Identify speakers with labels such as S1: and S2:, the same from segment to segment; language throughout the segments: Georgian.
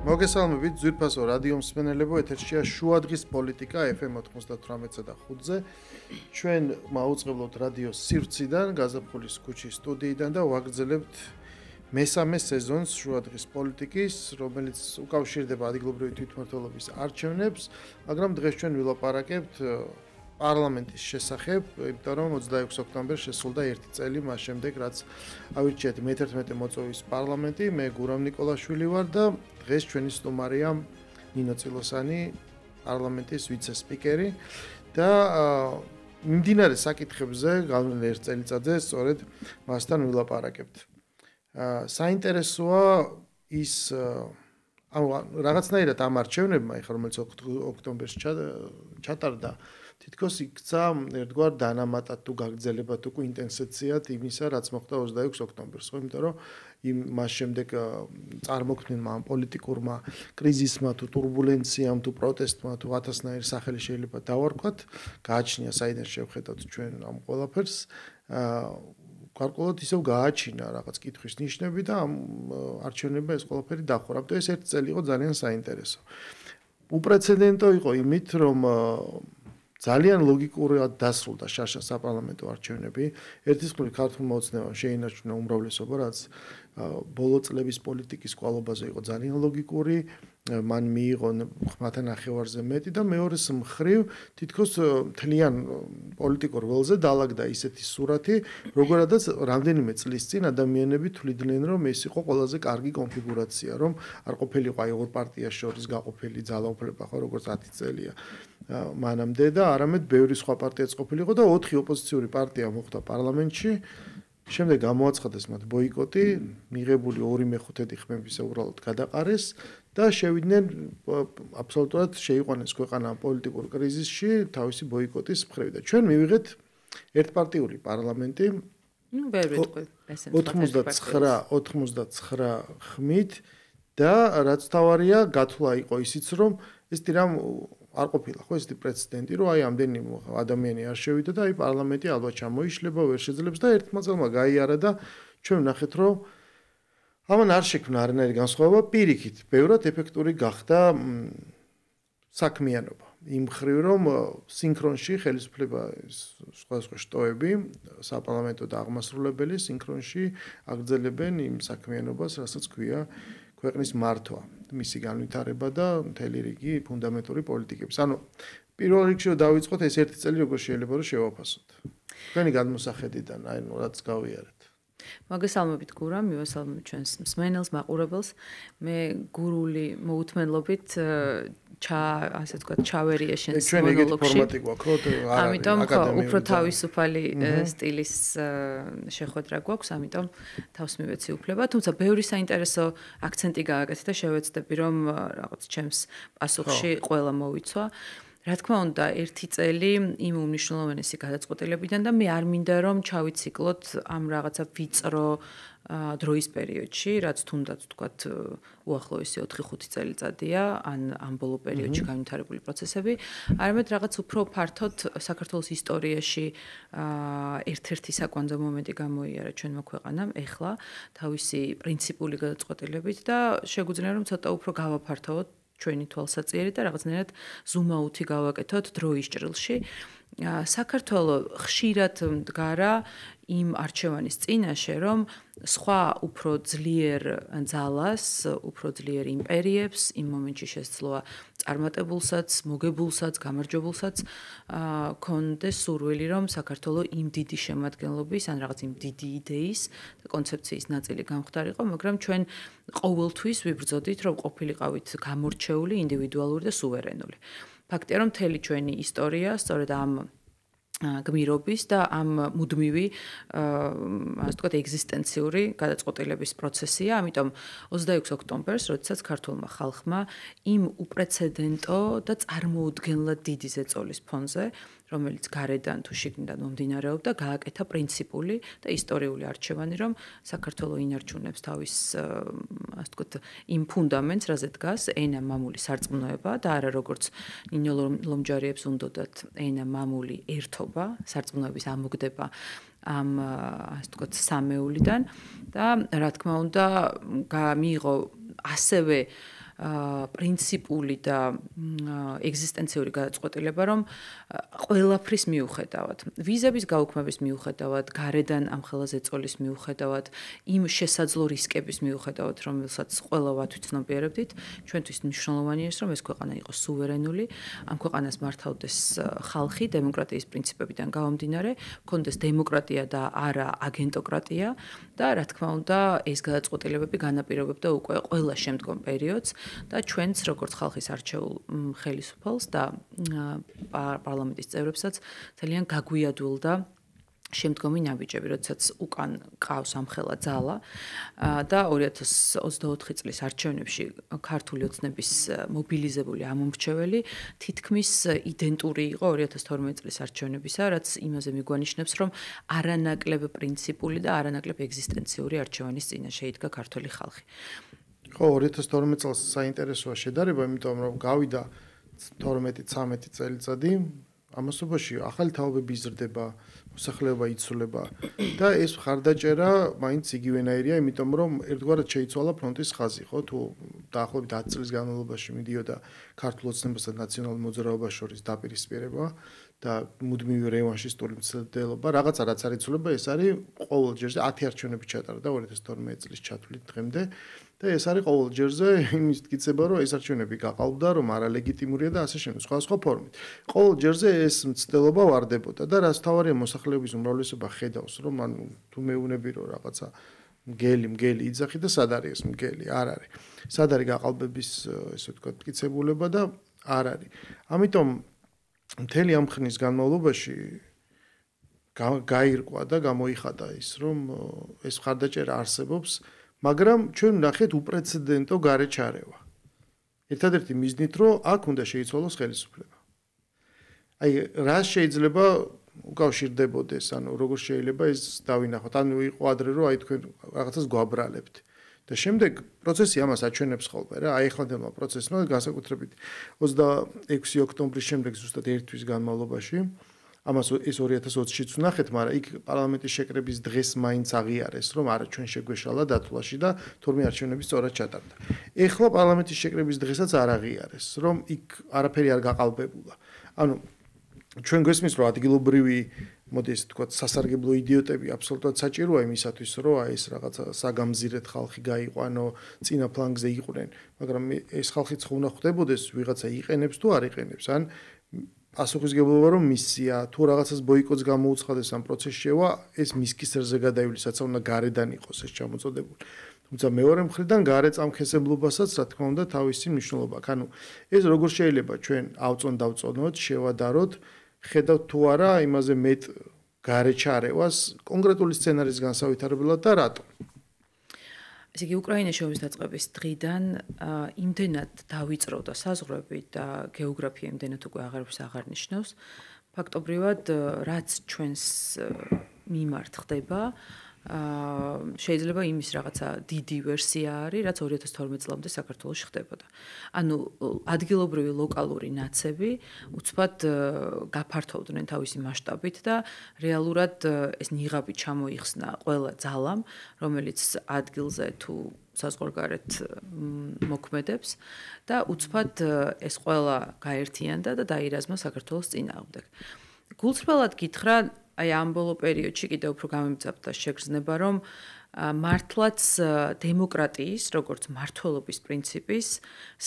S1: მოგესალმებით ძვირფასო რადიო მსმენელებო, ეთერშია შუადღის პოლიტიკა FM 98-ზე და 5-ზე. ჩვენ მაუწყებლობთ რადიო სივრციდან, გაზაფხულის ქუჩის სტუდიიდან და ვაგრძელებთ მესამე სეზონს შუადღის პოლიტიკის, რომელიც უკავშირდება ადგილობრივი თვითმმართველობის არჩევნებს, მაგრამ დღეს ჩვენ ვილაპარაკებთ პარლამენტის შესახებ, იმიტომ რომ 26 ოქტომბერს შესრულდა 1 წელი მას შემდეგ, რაც ავირჩიეთ მე-11 მოწვევის პარლამენტი, მე გურამ ნიკოლაშვილი ვარ და დღეს ჩვენი სტუმარია ნინო წილოსანი, პარლამენტის ვიცე-სპიკერი და მიმდინარე საკითხებზე გავლენილ 1 წელიწადზე სწორედ მასთან ვილაპარაკებთ. საინტერესოა ის რაღაცნაირად ამ არჩევნებმა, ეხლა რომელიც ოქტომბერს ჩატარდა, თითქოს იქცა ერთგვარ დანამატად თუ გაგრძელებად თუ ინტენსაციად იმისა, რაც მოხდა 26 ოქტომბერს, ხო, იმიტომ რომ მას შემდეგ წარმოქმნილმა ამ პოლიტიკურმა კრიზისმა თუ ტურბულენციამ თუ პროტესტმა თუ ათასნაირი სახელი შეიძლება დავარქვათ, გააჩნია საიდან შევხედავთ ჩვენ ამ ყველაფერს. გარკვეულად ისევ გააჩინა რაღაც კითხვის ნიშნები და ამ არჩევნებმა ეს ყველაფერი დახურა. ამიტომ ეს 1 წელი იყო ძალიან საინტერესო. უპრეცედენტო იყო იმით, რომ ძალიან ლოგიკურად დასრულდა შარშა საპარლამენტო არჩევნები. ერთის მხრივ ქართულმა ოცნებამ შეინარჩუნა უმრავლესობა, რაც ბოლო წლების პოლიტიკის კვალობაზე იყო ძალიან ლოგიკური, მან მიიღო ხმათა ნახევარზე მეტი და მეორეს მხრივ თითქოს მთლიან პოლიტიკურ ველზე დაალაგდა ისეთი სურათი, როგორადაც რამდენიმე წლის წინ ადამიანები თვლიდნენ, რომ ეს იყო ყველაზე კარგი კონფიგურაცია, რომ არ ყოფილიყო აი ორ პარტიას შორის გაყოფილი ძალაუფლება, ხო, როგორც 10 წელია მანამდე და არამედ ბევრი სხვა პარტიაც ყოფილიყო და 4 ოპოზიციური პარტია მოხვდა პარლამენტში. შემდეგ გამოაცხადეს მათ ბოიკოტი, მიღებული 2/5 ხმებისა უბრალოდ გადაყარეს და შევიდნენ აბსოლუტურად შეიყვანეს ქვეყანა პოლიტიკურ კრიზისში თავისი ბოიკოტის მხრივ და ჩვენ მივიღეთ ერთპარტიული პარლამენტი.
S2: ნუ ბევრი თქვი, ესე
S1: 99 ხმით და რაც თავარია, გათვლა იყო ისიც, რომ ეს ტირამ არ ყოფილა, ხო, ესეთი პრეცედენტი, რომ აი ამდენი ადამიანი არ შევიდა და აი პარლამენტი ალბათ ჩამოიშლება, ვერ შეძლებს და ერთმა წელმა გაიარა და ჩვენ ვნახეთ, რომ ამან არ შექმნა არანაირი განსხვავება, პირიქით, ბევრად ეფექტური გახდა საქმიანობა. იმ მხრივ, რომ სინქრონში ხელისუფლება სხვადასხვა შტოები, საპარლამენტო და აღმასრულებელი სინქრონში აგრძელებენ იმ საქმიანობას, რასაც ქვია ქვეყნის მართვა, მისი განვითარება და მთელი რიგი ფუნდამენტური პოლიტიკების. ანუ პირველ რიგში დავიწყოთ ეს 1 წელი როგორ შეიძლება რომ შევაფასოთ. თქვენი გადმოსახედიდან, აი რაც გავიარეთ.
S2: მოგესალმებით გურამ, მივესალმებით ჩვენს მსმენელს, მაყურებელს. მე გურული მოუთმენლობით ასე ვთქვათ, ჩავერია შენს მონოლოგში.
S1: ჩვენ ეგეთი ფორმატი გვაქვს, ხო?
S2: ამიტომ უფრო თავისუფალი სტილის შეხვედრა გვაქვს, ამიტომ თავს მივეცი უფლება, თუმცა ბევრი საინტერესო აქცენტი გააკეთე და შევეცდები, რომ რაღაც ჩემს პასუხში ყველა მოვიცვა. რა თქმა უნდა, 1 წელი იმ უმნიშვნელოვანესი გადაწყვეტილებიდან და მე არ მინდა რომ ჩავიციკლოთ ამ რაღაცა ვიწრო დროის პერიოდში, რაც თუნდაც ვთქვათ უახლოესი 4-5 წელიწადია, ან ბოლო პერიოდში განვითარებული პროცესები, არამედ რაღაც უფრო ფართოდ საქართველოს ისტორიაში ერთ-ერთი საკვანძო მომენტი გამოიარა ჩვენმა ქვეყანამ ეხლა თავისი პრინციპული გადაწყვეტილებით და შეგვიძლია რომ ცოტა უფრო გავაფართოვოთ ჩვენი თვალსაჩინო და რაღაცნაირად ზუმაუთი გავაკეთოთ დროის ჭრილში. საქართველოს ხშირად მდგარა იმ არჩევანის წინაშე, რომ სხვა უფრო ძლიერ ძალას, უფრო ძლიერ იმპერიებს იმ მომენტში შესძლოა წარმატებულსაც, მოგებულსაც, გამარჯვებულსაც კონდეს სურვილი, რომ საქართველოს იმ დიდი შემადგენლობის, ან რაღაც იმ დიდი იდეის და კონცეფციის ნაწილი გამხდარიყო, მაგრამ ჩვენ ყოველთვის ვიბრძოდით, რომ ყოფილიყავით გამორჩეული, ინდივიდუალური და სუვერენული. ფაქტია, რომ მთელი ჩვენი ისტორია სწორედ ამ გმირობის და ამ მუდმივი, ასე ვთქვათ, ეგზისტენციური გადაწყვეტილების პროცესია, ამიტომ 26 ოქტომბერს, როდესაც ქართულმა ხალხმა იმ უპრეცედენტო და წარმოუდგენლად დიდი ზეწოლის ფონზე, რომელიც გარედან თუ შიგნიდან მომდინარეობდა, გააკეთა პრინციპული და ისტორიული არჩევანი, რომ საქართველოს ინარჩუნებს თავის, ასე ვთქვათ, იმ ფუნდამენტს, რაზე დგას ენა, მამული, სარწმუნოება და არა როგორც ნინო ლომჯარიებს უნდოდათ ენა, მამული, ერთობა, სარწმუნოების ამოგდება ამ, ასე ვთქვათ, სამეულიდან და რა თქმა უნდა, მიიღო ასევე პრინციპული და ეგზისტენციური გადაწყვეტილება, რომ ყველაფრის მიუხედავად, ვიზების გაუქმების მიუხედავად, გარედან ამ ხელა ზეწოლის მიუხედავად, იმ შესაძლო რისკების მიუხედავად, რომელსაც ყველა ვათვითცნობიერებდით, ჩვენთვის მნიშვნელოვანია ის, რომ ეს ქვეყანა იყოს სუვერენული, ამ ქვეყანას მართავდეს ხალხი დემოკრატიის პრინციპებიდან გამომდინარე, ქონდეს დემოკრატია და არა აგენტოკრატია და რა თქმა უნდა, ეს გადაწყვეტილებები განაპირობებდა უკვე ყველა შემდგომ პერიოდს და ჩვენც როგორც ხალხის არჩეულ ხელისუფალს და პარლამენტის წევრებსაც ძალიან გაგვიადვილდა შემდგომი ნაბიჯები, როდესაც უკან ყავს ამხელა ძალა და 2024 წლის არჩევნებში ქართული ოცნების მობილიზებული ამომრჩეველი თითქმის იდენტური იყო 2012 წლის არჩევნებისა, რაც იმაზე მიგვანიშნებს, რომ არანაკლებ პრინციპული და არანაკლებ ეგზისტენციური არჩევანის წინაშე იდგა ქართული ხალხი.
S1: ხო, 2012 წელს საინტერესოა შედარება, იმიტომ რომ გავიდა 12-13 წელიწადი, ამასობაში ახალი თაობები იზრდება, მოსახლეობა იცვლება და ეს მხარდაჭერა მაინც იგივენაირია, იმიტომ რომ ერთგვარად შეიცვალა ფრონტის ხაზი, ხო, თუ დაახლოებით 10 წლის განმავლობაში მიდიოდა ქართულ ოცნებასა და ნაციონალურ მოძრაობას შორის დაპირისპირება და მუდმივი რევანშისტული მცდელობა, რაღაცა რაც არ იცვლება, ეს არის ყოველ ჯერზე 10 არჩევნები ჩატარდა 2012 წლის ჩათვლით დღემდე და ეს არის ყოველ ჯერზე იმის მტკიცება, რომ ეს არჩევნები გაყალბდა, რომ არალეგიტიმურია და ასე შემდეგ, სხვა ფორმით. ყოველ ჯერზე ეს მცდელობა ვარდებოდა და რაც თავარია მოსახლეობის უმრავლესობა ხედავს, რომ ანუ თუ მეუბნები რომ რაღაცა მგელი იძახი და სად არის ეს მგელი? არ არის. სად არის გაყალბების ესე ვთქვათ მტკიცებულება და არ არის. ამიტომ მთელი ამ ხნის განმავლობაში გაირკვა და გამოიხადა ის, რომ ეს მხარდაჭერა არსებობს, მაგრამ ჩვენ ვნახეთ უპრეცედენტო გარეჩარევა. ერთადერთი მიზნით, რომ აქ უნდა შეიცვალოს ხელისუფლება. აი, რა შეიძლება უკავშირდებოდეს, ანუ როგორ შეიძლება ეს დავინახოთ, ანუ იყო ადრე რომ აი თქვენ რაღაცას გვაბრალებთ. და შემდეგ პროცესი ამას აჩვენებს ხოლმე რა, აი ახლანდელმა პროცესმა განსაკუთრებით 26 ოქტომბრის შემდეგ ზუსტად ერთ თვის განმავლობაში, ამას ეს 2020-შიც ვნახეთ, მაგრამ იქ პარლამენტის შეკრების დღეს მაინც აღიარეს, რომ არა ჩვენ შეგვეშალა დათვლაში და თორმე არჩევნები სწორად ჩატარდა. ეხლა პარლამენტის შეკრების დღესაც არ აღიარეს, რომ იქ არაფერი არ გაყალბებულა. ანუ ჩვენ გვესმის, რომ ადგილობრივი მოდი ესე ვთქვათ, სასარგებლო იდიოტები აბსოლუტურად საჭიროა იმისათვის, რომ აი ეს რაღაცა საგამზირეთ ხალხი გაიყვანო, წინა ფლანგზე იყვნენ, მაგრამ ეს ხალხიც ხო უნდა ხვდებოდეს, ვიღაცა იყენებს თუ არ იყენებს, ან პასუხისგებლობა რომ მისია, თუ რაღაცას ბოიკოტს გამოუცხადეს ამ პროცესში შევა, ეს მის კისერზე გადაივლის, უნდა გარედან იყოს ეს ჩამოწოდებული. თუმცა მეორე მხრიდან გარე წამქესებლობასაც, რა თქმა უნდა, თავისი მნიშვნელობა აქვს. ანუ ეს როგორ შეიძლება ჩვენ ავწონ-დავწონოთ, შევადაროთ, ხედავთ თუ არა იმაზე მეტ გარეჩარევას კონკრეტული სცენარის განსავითარებლად და რატომ?
S2: ესე იგი, უკრაინაში ომის დაწყების დღიდან იმდენად დავიწროვდა საზღვრები და გეოგრაფია იმდენად უკვე აღარ ნიშნავს. ფაქტობრივად, რაც ჩვენს მიმართ ხდება, შეიძლება იმის რაღაცა დიდი ვერსია არის, რაც 2012 წლამდე საქართველოში ხდებოდა. ანუ ადგილობრივი ლოკალური ნაცები უცბად გაფართოვდნენ თავისი მასშტაბით და რეალურად ეს ნიღაბი ჩამოიხსნა ყველა ძალამ, რომელიც ადგილზე თუ საზღვარგარეთ მოქმედებს და უცბად ეს ყველა გაერთიანდა და დაირაზმა საქართველოს წინააღმდეგ. გულწრფელად გითხრა, აი ამ ბოლო პერიოდში კიდევ უფრო გამიმწაბდა შეგრძნება, რომ მართლაც დემოკრატიის, როგორც მართლობის პრინციპის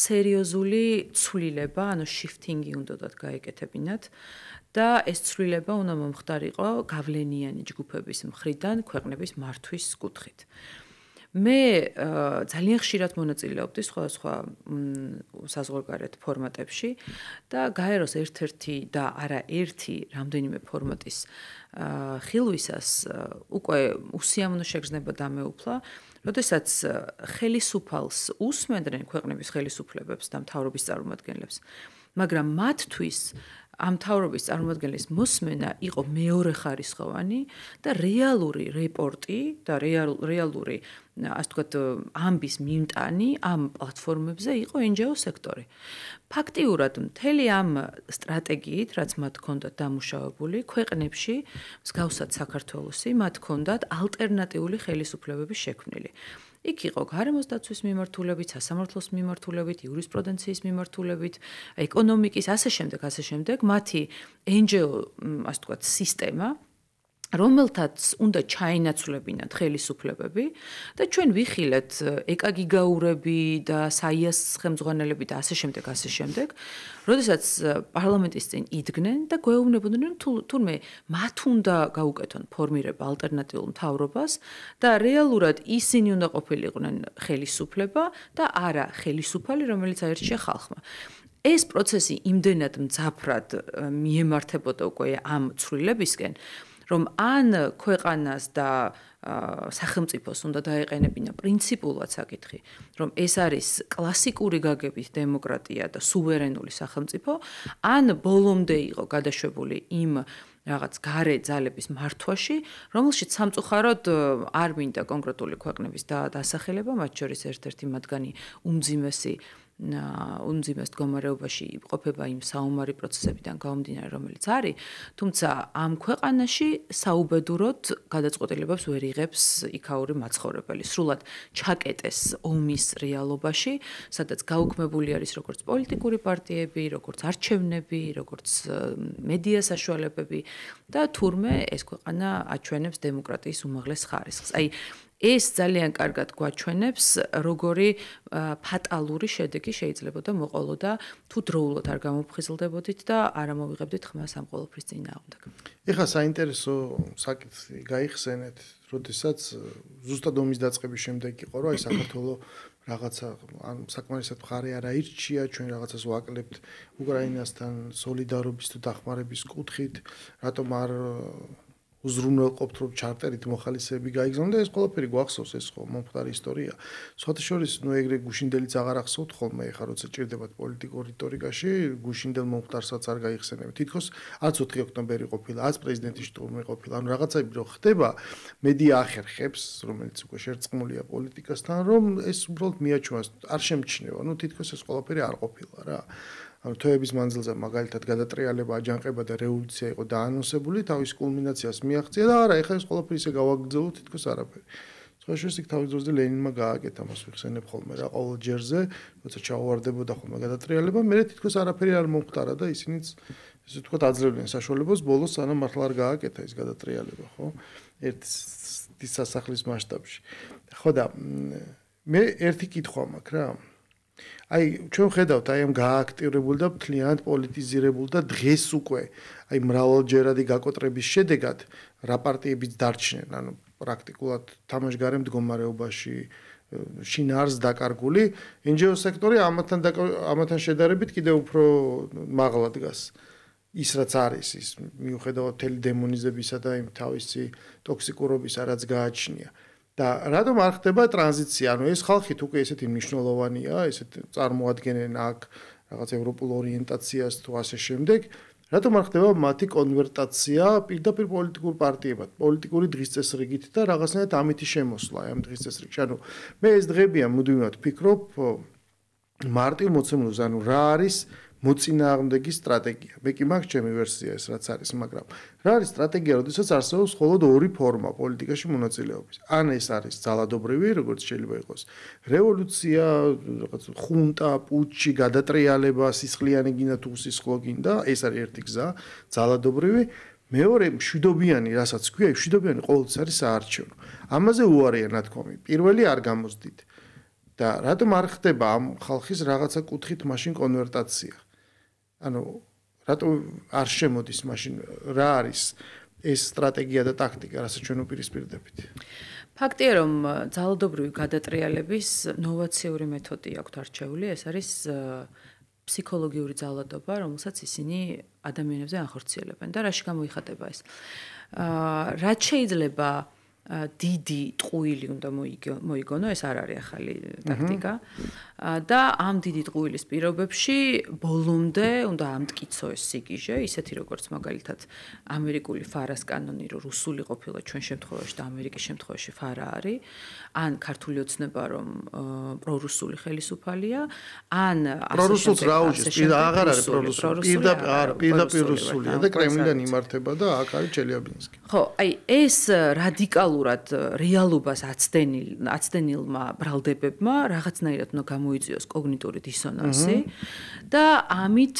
S2: სერიოზული ცვლილება, ანუ shifting-ი უნდათ გაეკეთებინათ და ეს ცვლილება უნდა მომხდარიყო გავლენიანი ჯგუფების მხრიდან ქვეყნების მართვის კუთხით. მე ძალიან ხშირად მონაწილეობდი სხვადასხვა საზღვარგარეთ ფორმატებში და გაეროს ერთ-ერთი და არა ერთი რამდენიმე ფორმატის ხილვისას უკვე უსიამოვნო შეგრძნება დამეუფლა, როდესაც ხელისუფალს უსმენდნენ ქვეყნების ხელისუფლებებს და მთავრობის წარმომადგენლებს, მაგრამ მათთვის ამ მთავრობის წარმომადგენლის მოსმენა იყო მეორეხარისხოვანი და რეალური რეპორტი და რეალური ასე ვთქვათ ამბის მიმტანი ამ პლატფორმებზე იყო NGO სექტორი. ფაქტიურად მთელი ამ სტრატეგიით, რაც მათ ჰქონდათ დამუშავებული, ქვეყნებში, მსგავსად საქართველოსი, მათ ჰქონდათ ალტერნატიული ხელისუფლებების შექმნილი. იქ იყო გარემოს დაცვის მიმართულებით, სასამართლოს მიმართულებით, იურისპრუდენციის მიმართულებით, ეკონომიკის, ასე შემდეგ, მათი NGO, ასე ვთქვათ, სისტემა რომელთაც უნდა ჩაინაცვლებინათ ხელისუფლებები და ჩვენ ვიხილეთ ეკაგიგაურები და საიას ხელმძღვანელები და ასე შემდეგ, როდესაც პარლამენტის წინ იდგნენ და გვეუბნებოდნენ თურმე მათ უნდა გაუკეთონ ფორმირება ალტერნატიულ მთავრობას და რეალურად ისინი უნდა ყოფილიყვნენ ხელისუფლება და არა ხელისუფალი, რომელიც აირჩია ხალხმა. ეს პროცესი იმდენად მძაფრად მიემართებოდა უკვე ამ ცვლილებისკენ, რომ ან ქვეყანას და სახელმწიფოს უნდა დაეყენებინა პრინციპულად საკითხი, რომ ეს არის კლასიკური გაგებით დემოკრატია და სუვერენული სახელმწიფო, ან ბოლომდე იყო გადაშვებული იმ რაღაც გარე ძალების მართვაში, რომელშიც სამწუხაროდ არ მინდა კონკრეტული ქვეყნების დასახელება, მათ შორის ერთ-ერთი მათგანი უმძიმეს მდგომარეობაში იმყოფება იმ საომარი პროცესებიდან გამომდინარე, რომელიც არის, თუმცა ამ ქვეყანაში საუბედუროდ გადაწყვეტილებებს ვერ იღებს იქაური მაცხოვრებელი. სრულად ჩაკეტეს ომის რეალობაში, სადაც გაუქმებული არის როგორც პოლიტიკური პარტიები, როგორც არჩევნები, როგორც მედია საშუალებები და თურმე ეს ქვეყანა აჩვენებს დემოკრატიის უმაღლეს ხარისხს. აი ეს ძალიან კარგად გვაჩვენებს, როგორი ფატალური შედეგი შეიძლება მოყოლოდა თუ დროულად არ გამოფხიზლდებოდით და არ ამოვიღებდით ხმას ამ ყოველფრის წინააღმდეგ.
S1: ეხლა საინტერესო საკითხი გაიხსენეთ, როდესაც ზუსტად ომის დაწყების შემდეგ იყო, რომ აი საქართველოს რაღაცა ან საკმარისად მხარე არ აირჩია, ჩვენ რაღაცას ვაკლებთ უკრაინასთან სოლიდარობის თუ დახმარების კუთხით, რატომ არ უზრუნველყოფთ, რომ ჩარტერით მოხალისეები გაიგზავნონ და ეს ყველაფერი გვახსოვს, ეს ხო მომხდარი ისტორია. სხვათა შორის, ეგრე გუშინდელიც აღარ ახსოვთ ხოლმე, ეხლა როცა ჭირდებათ პოლიტიკურ რიტორიკაში, გუშინდელ მომხდარსაც არ გაიხსენებთ. თითქოს არც 4 ოქტომბერი ყოფილა, არც პრეზიდენტის შტურმი ყოფილა. ანუ რაღაცები რო ხდება, მედია ახერხებს, რომელიც უკვე შერწყმულია პოლიტიკასთან, რომ ეს უბრალოდ მიაჩვენოს, არ შემჩნევა. თითქოს ეს ყველაფერი არ ყოფილა რა. ანუ თვეების მანძილზე მაგალითად გადატრიალება, აჯანყება და რევოლუცია იყო დაანონსებული, თავის კულმინაციას მიაღწია და არა, ეხლა ეს ყველაფერი ისე გავაგრძელოთ, თითქოს არაფერი. სხვა შორის იქ თავის დროზე ლენინმა გააკეთა, მას ვიხსენებ ხოლმე რა, ყოველ ჯერზე, როცა ჩაუვარდებოდა ხოლმე გადატრიალება, მე თითქოს არაფერი არ მომხდარა და ისინიც ესე ვთქვათ აძლევდნენ საშუალებას ბოლოს სანამ მართლა არ გააკეთა ეს გადატრიალება, ხო? ერთი სასახლის მასშტაბში. ხო და მე ერთი კითხვა მაქვს რა. აი ჩვენ ხედავთ აი ამ გააქტიურებულ და მთლიანად პოლიტიზირებულ და დღეს უკვე აი მრავალჯერადი გაკოტრების შედეგად რა პარტიებიც დარჩნენ, ანუ პრაქტიკულად თამაშგარე მდგომარეობაში შინაარს დაკარგული, NGO სექტორი ამათთან შედარებით კიდევ უფრო მაღლა დგას. ის რაც არის, ის მიუხედავად მთელი დემონიზებისა და იმ თავისი ტოქსიკურობისა, რაც გააჩნია. და რატომ არ ხდება ტრანზიცია? ანუ ეს ხალხით უკვე ესეთი მნიშვნელოვანია, ესეთ წარმოადგენენ აქ რაღაც ევროპულ ორიენტაციას თუ ასე შემდეგ. რატომ არ ხდება მათი კონვერტაცია პირდაპირ პოლიტიკურ პარტიებად, პოლიტიკური დღის წესრიგით და რაღაცნაირად ამითი შემოსვლა ამ დღის წესრიგში. ანუ მე ეს დღებია მუდმივად ვფიქრობ მარტივ მოცემულს, ანუ რა არის მოწინააღმდეგი სტრატეგია. მე კი მაქვს ჩემი ვერსია ეს რაც არის, მაგრამ რა არის სტრატეგია, როდესაც არსებობს მხოლოდ ორი ფორმა პოლიტიკაში მონაწილეობის. ან ეს არის ძალადობრივი, როგორც შეიძლება იყოს, რევოლუცია, რაღაც ხუნტა, პუჩი, გადატრიალება, სისხლიანი გინდა თუ სისხლო გინდა, ეს არის ერთი გზა, ძალადობრივი. მეორე მშვიდობიანი, რასაც ქვია, მშვიდობიანი ყოველთვის არის საარჩევნო. ამაზე უარია ნათქვამი. პირველი არ გამოსდით. და რატომ არ ხდება ამ ხალხის რაღაცა კუთხით მაშინ კონვერტაცია? ანუ რატომ არ შემოდის მაშინ რა არის ეს სტრატეგია და ტაქტიკა, რასაც ჩვენ უპირისპირდებით?
S2: ფაქტია, რომ ძალადობრივი გადატრიალების ნოვაციური მეთოდი აქვთ არჩეული, ეს არის ფსიქოლოგიური ძალადობა, რომელსაც ისინი ადამიანებზე ახორციელებენ და რაში გამოიხატება ეს? რაც შეიძლება დიდი ტყუილი უნდა მოიგონო, ეს არ არის ახალი ტაქტიკა. და ამ დიდი ტყუილის პირობებში ბოლომდე უნდა ამტკიცო ეს სიგიჟე, ისეთი როგორც მაგალითად ამერიკული ფარას კანონი, რომ რუსული ყოფილა ჩვენ შემთხვევაში და ამერიკის შემთხვევაში ფარა არის, ან ქართული ოცნება, რომ პრორუსული ხელისუფალია, ან
S1: პრორუსულს რა უჭირს, აღარ არის პრორუსული, პირდაპირ რუსულია და კრემლიდან იმართება და აქ არის ჩელიაბინსკი.
S2: ხო, აი ეს რადიკალური ბრუტალურად რეალობას აცდენილმა ბრალდებებმა რაღაცნაირად უნდა გამოიწვიოს კოგნიტური დისონანსი და ამით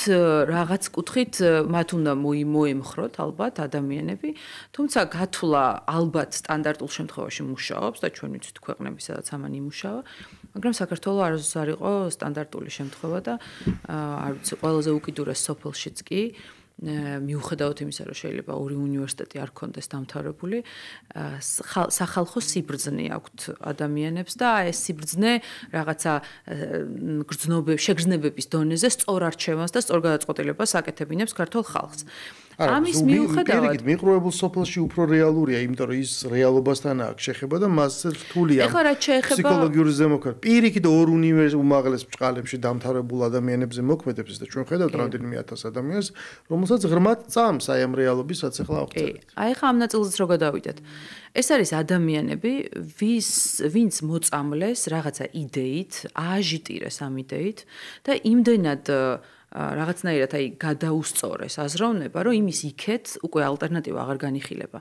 S2: რაღაც კუთხით მათ უნდა მოემხროთ ალბათ ადამიანები, თუმცა გათვლა ალბათ სტანდარტულ შემთხვევაში მუშაობს და ჩვენ ვიცით ქვეყნები სადაც ამან იმუშავა, მაგრამ საქართველოს არასდროს არ იყო სტანდარტული შემთხვევა და არ ვიცი ყველაზე უკიდურეს სოფელშიც კი მიუხედავად იმისა, რომ შეიძლება ორი უნივერსიტეტი არ ქონდეს დამთავრებული, სახალხო სიბრძნე აქვთ ადამიანებს და ეს სიბრძნე რაღაცა შეგრძნებების დონეზე სწორ არჩევანს და სწორ გადაწყვეტილებას აკეთებინებს ქართულ ხალხს. ამის მიუხედავად
S1: მიყრუებულ სოფელში უფრო რეალურია, იმიტომ რომ ის რეალობასთან აქვს შეხება და მას რთულია ფსიქოლოგიური ზემოქმედება. პირიქით ორ უმაღლეს ბჭყალებში დამთავრებულ ადამიანებზე მოქმედებს და ჩვენ ხედავთ რამდენიმე ათას ადამიანს, რომელსაც ღრმად წამს აი ამ რეალობის რაც ახლა აღწერეთ.
S2: აი ხა ამ ნაწილზეც რო გადავიდეთ. ეს არის ადამიანები, ვინც მოწამლეს რაღაცა იდეით, ააჟიტირეს ამ იდეით და იმდენად რაღაცნაირად აი გადაუსწორეს აზროვნება, რომ იმის იქეთ უკვე ალტერნატივა აღარ განიხილება.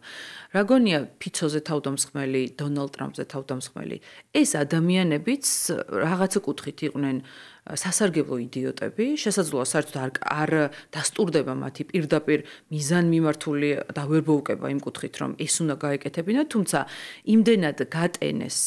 S2: რა გონია ფიცოზე თავდამსხმელი, დონალდ ტრამპზე თავდამსხმელი, ეს ადამიანებიც რაღაცა კუთხით იყვნენ სასარგებლო იდიოტები, შესაძლოა საერთოდ არ დასტურდება მათი პირდაპირ მიზანმიმართული დავერბოვკება იმ კუთხით, რომ ეს უნდა გაეკეთებინათ, თუმცა იმდენად გატენეს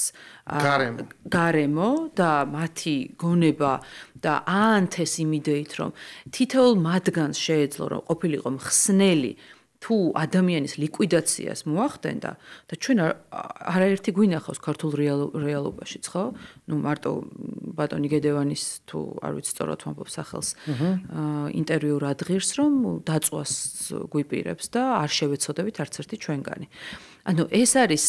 S2: გარემო და მათი გონება და აანთეს იმ იდეით, რომ თითოეულ მათგანს შეეძლო, რომ ყოფილიყო მხსნელი თუ ადამიანის ლიკვიდაციას მოახდენდა და ჩვენ არაერთი გვინახავს ქართულ რეალობაშიც, ხო? ნუ მარტო ბატონი გედევანის თუ არ ვიცი სწორად ვამბობ სახელს ინტერვიუ რა დღირს, რომ დაწვას გვიპირებს და არ შევეცოდებით არც ერთი ჩვენგანი. ანუ ეს არის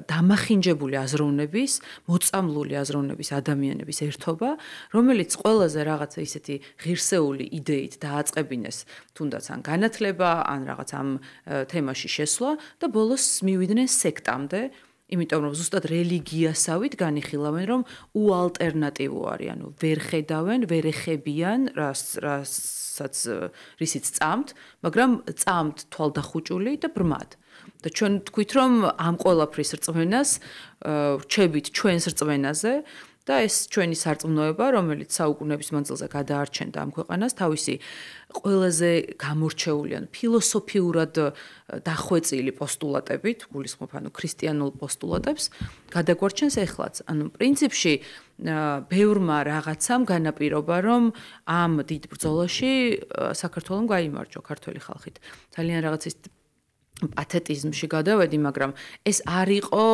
S2: დამახინჯებული აზროვნების, მოწამლული აზროვნების ადამიანების ერთობა, რომელიც ყველაზე რაღაცა ისეთი ღირსეული იდეით დააწყებინეს, თუნდაც ან განათლება, ან რაღაც ამ თემაში შესვლა და ბოლოს მივიდნენ სექტამდე, იმიტომ რომ ზუსტად რელიგიასავით განიხილავენ, რომ უალტერნატივო არის, ანუ ვერ ხედავენ, ვერ ეხებიან რისიც წამთ, მაგრამ წამთ თვალდახუჭული და ბრმად. და ჩვენ თქვით, რომ ამ ყველაფრის რწმენას რჩებით ჩვენს რწმენაზე და ეს ჩვენი სარწმუნოება, რომელიც საუკუნეების მანძილზე გადაარჩენდა ამ ქვეყანას, თავისი ყველაზე გამორჩეული ან ფილოსოფიურად დახვეწილი პოსტულატებით, გულისხმობ ანუ ქრისტიანულ პოსტულატებს, გადაგვარჩენს ეხლაც. ანუ პრინციპში ბევრმა რაღაცამ განაპირობა, რომ ამ დიდ ბრძოლაში საქართველოს გაიმარჯვა ქართველი ხალხით. ძალიან რაღაცის პათეტიზმში გადავედი, მაგრამ ეს არ იყო